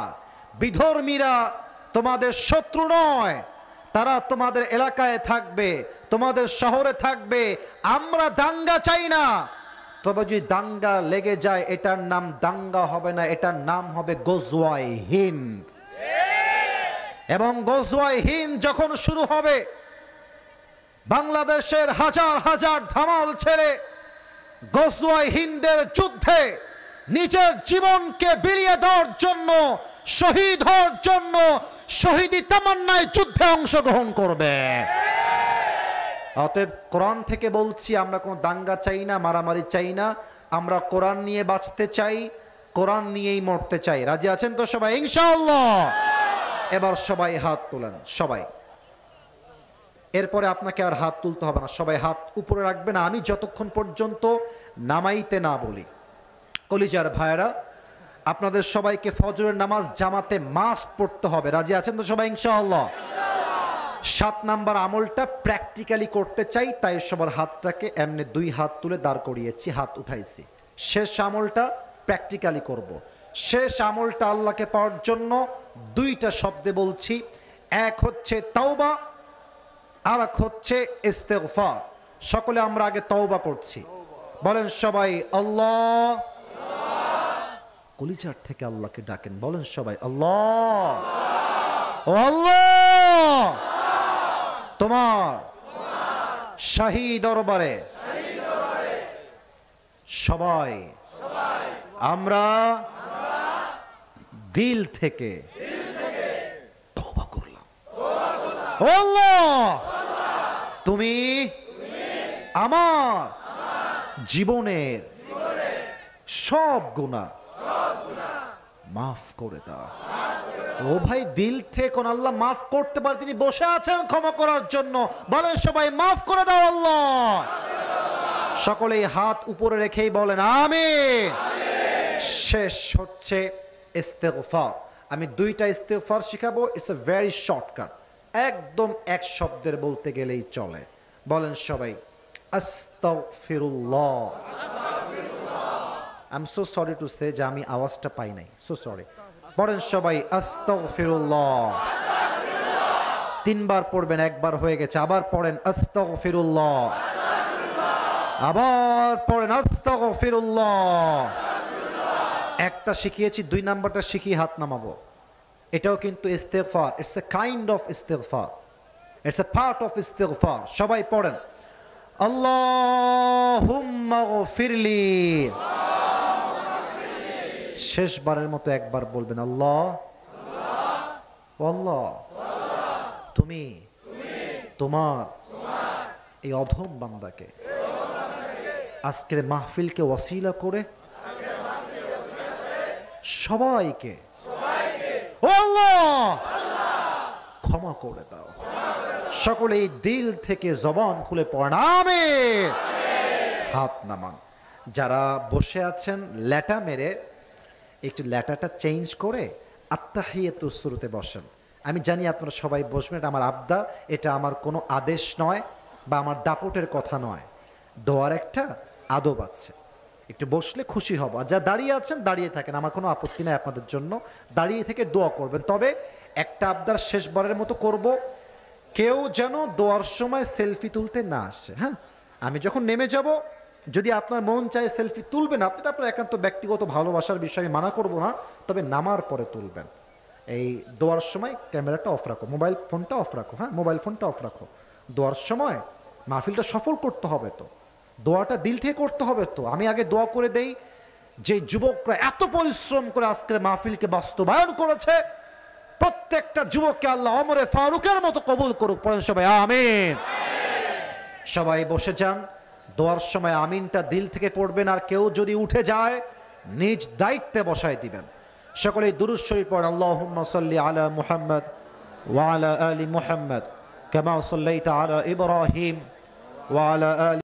বিধর্মীরা তোমাদের শত্রু নয়, তারা তোমাদের এলাকায় থাকবে, তোমাদের শহরে থাকবে। আমরা দাঙ্গা চাই না। তবে যদি দাঙ্গা লেগে যায় এটার নাম দাঙ্গা হবে না, এটার নাম হবে গজওয়ায়ে হিন্দ। এবং গজওয়ায়ে হিন্দ যখন শুরু হবে, বাংলাদেশের হাজার হাজার ধামাল ছেড়ে গজওয়ায়ে হিন্দের যুদ্ধে নিজের জীবনকে বিলিয়ে দেওয়ার জন্য, শহীদ হওয়ার জন্য, শহীদি তামান্নায় যুদ্ধে অংশগ্রহণ করবে। অতএব কোরআন থেকে বলছি, আমরা কোনো দাঙ্গা চাই না, মারামারি চাই না। আমরা কোরআন নিয়ে বাঁচতে চাই, কোরআন নিয়েই মরতে চাই। রাজি আছেন তো সবাই ইনশাআল্লাহ? এবার সবাই হাত তোলেন, সবাই। এরপরে আপনাকে আর হাত তুলতে হবে না, সবাই হাত উপরে রাখবেন আমি যতক্ষণ পর্যন্ত নামাইতে না বলি। কলিজার ভাইরা, আপনাদের সবাইকে ফজরের নামাজ জামাতে মাস্ট পড়তে হবে। রাজি আছেন তো সবাই ইনশাআল্লাহ? 7 নাম্বার আমলটা প্র্যাকটিক্যালি করতে চাই, তাই সবার হাতটাকে এমনি 2 হাত তুলে দাঁড় করিয়েছি, হাত উঠাইছি। শেষ আমলটা প্র্যাকটিক্যালি করব। শেষ আমলটা আল্লাহকে পাওয়ার জন্য 2টা শব্দে বলছি, এক হচ্ছে তাওবা আর এক হচ্ছে ইস্তেগফার। সকলে আমরা আগে তাওবা করছি, বলেন সবাই আল্লাহ। কলিজার থেকে আল্লাহকে ডাকেন, বলেন সবাই আল্লাহ। ও আল্লাহ, তোমার শাহী দরবারে সবাই আমরা দিল থেকে তওবা করলাম। ও আল্লাহ, তুমি আমার জীবনের সব গুনাহ মাফ করে দাও। ও ভাই, দিল থেকে কোন আল্লাহ মাফ করতে পারে? তিনি বসে আছেন ক্ষমা করার জন্য। বলেন সবাই মাফ করে দাও আল্লাহ। সকলেই হাত উপরে রেখেই বলেন আমিন। শেষ হচ্ছে ইস্তেগফার। আমি 2টা ইস্তেগফার শিখাবো। ইটস এ ভেরি শর্টকাট, একদম এক শব্দের বলতে গেলেই চলে। বলেন সবাই আস্তাগফিরুল্লাহ। I am so sorry to say যে আমি আওয়াজটা পাই নাই, সো সরি। পড়েন সবাই আস্তাগফিরুল্লাহ। 3 বার পড়বেন, একবার হয়ে গেছে। আবার পড়েন আস্তাগফিরুল্লাহ, আবার পড়েন আস্তাগফিরুল্লাহ। একটা শিখিয়েছি, 2 নাম্বারটা শিখিয়ে হাত নামাবো। এটাও কিন্তু ইস্তেগফার। ইটস এ কাইন্ড অফ ইস্তেগফার, ইটস এ পার্ট অফ ইস্তেগফার। সবাই পড়েন আল্লাহুম্মা গফিরলি। শেষবারের মতো একবার বলবেন আল্লাহ। আল্লাহ, তুমি তোমার এই অধম বান্দাকে আজকের মাহফিলকে ওয়াসিলা করে সবাইকে আল্লাহ ক্ষমা করে দাও। সকলে এই দিল থেকে জবান খুলে পড়েন আমিন। হাত নামান। যারা বসে আছেন লেটা মেরে একটু লেটারটা চেঞ্জ করে আত্তাহিয়াতুস শুরুতে বসেন। আমি জানি আপনারা সবাই বসবেন, এটা আমার আবদার, এটা আমার কোনো আদেশ নয় বা আমার দাপটের কথা নয়, দোয়ার একটা আদব আছে। একটু বসলে খুশি হব। আর যা দাঁড়িয়ে আছেন দাঁড়িয়ে থাকেন, আমার কোনো আপত্তি নাই আপনাদের জন্য, দাঁড়িয়ে থেকে দোয়া করবেন। তবে একটা আবদার শেষবারের মতো করব, কেউ যেন দোয়ার সময় সেলফি তুলতে না আসে। হ্যাঁ, আমি যখন নেমে যাব, যদি আপনার মন চায় সেলফি তুলবেন, আপনি তো আপনার একান্ত ব্যক্তিগত ভালোবাসার বিষয়ে মানা করব না, তবে নামার পরে তুলবেন। এই দোয়ার সময় ক্যামেরাটা অফ রাখো, মোবাইল ফোনটা অফ রাখো। হ্যাঁ, মোবাইল ফোনটা অফ রাখো। দোয়ার সময় মাহফিলটা সফল করতে হবে তো, দোয়াটা দিল থেকে করতে হবে তো। আমি আগে দোয়া করে দেই, যে যুবকরা এত পরিশ্রম করে আজকের মাহফিলকে বাস্তবায়ন করেছে, প্রত্যেকটা যুবককে আল্লাহ ওমরে ফারুকের মতো কবুল করুক। পড়েন সবাই আমিন। সবাই বসে যান, দোয়ার সময় আমিনটা দিল থেকে পড়বেন। আর কেউ যদি উঠে যায় নিজ দায়িত্বে বসায় দিবেন। সকলেই দুরূদ শরীফ পড়েন। আল্লাহুম্মা সাল্লি আলা মুহাম্মদ ওয়া আলা আলি মুহাম্মদ কামা সাল্লাইতা আলা ইব্রাহিম ওয়া আলা আলি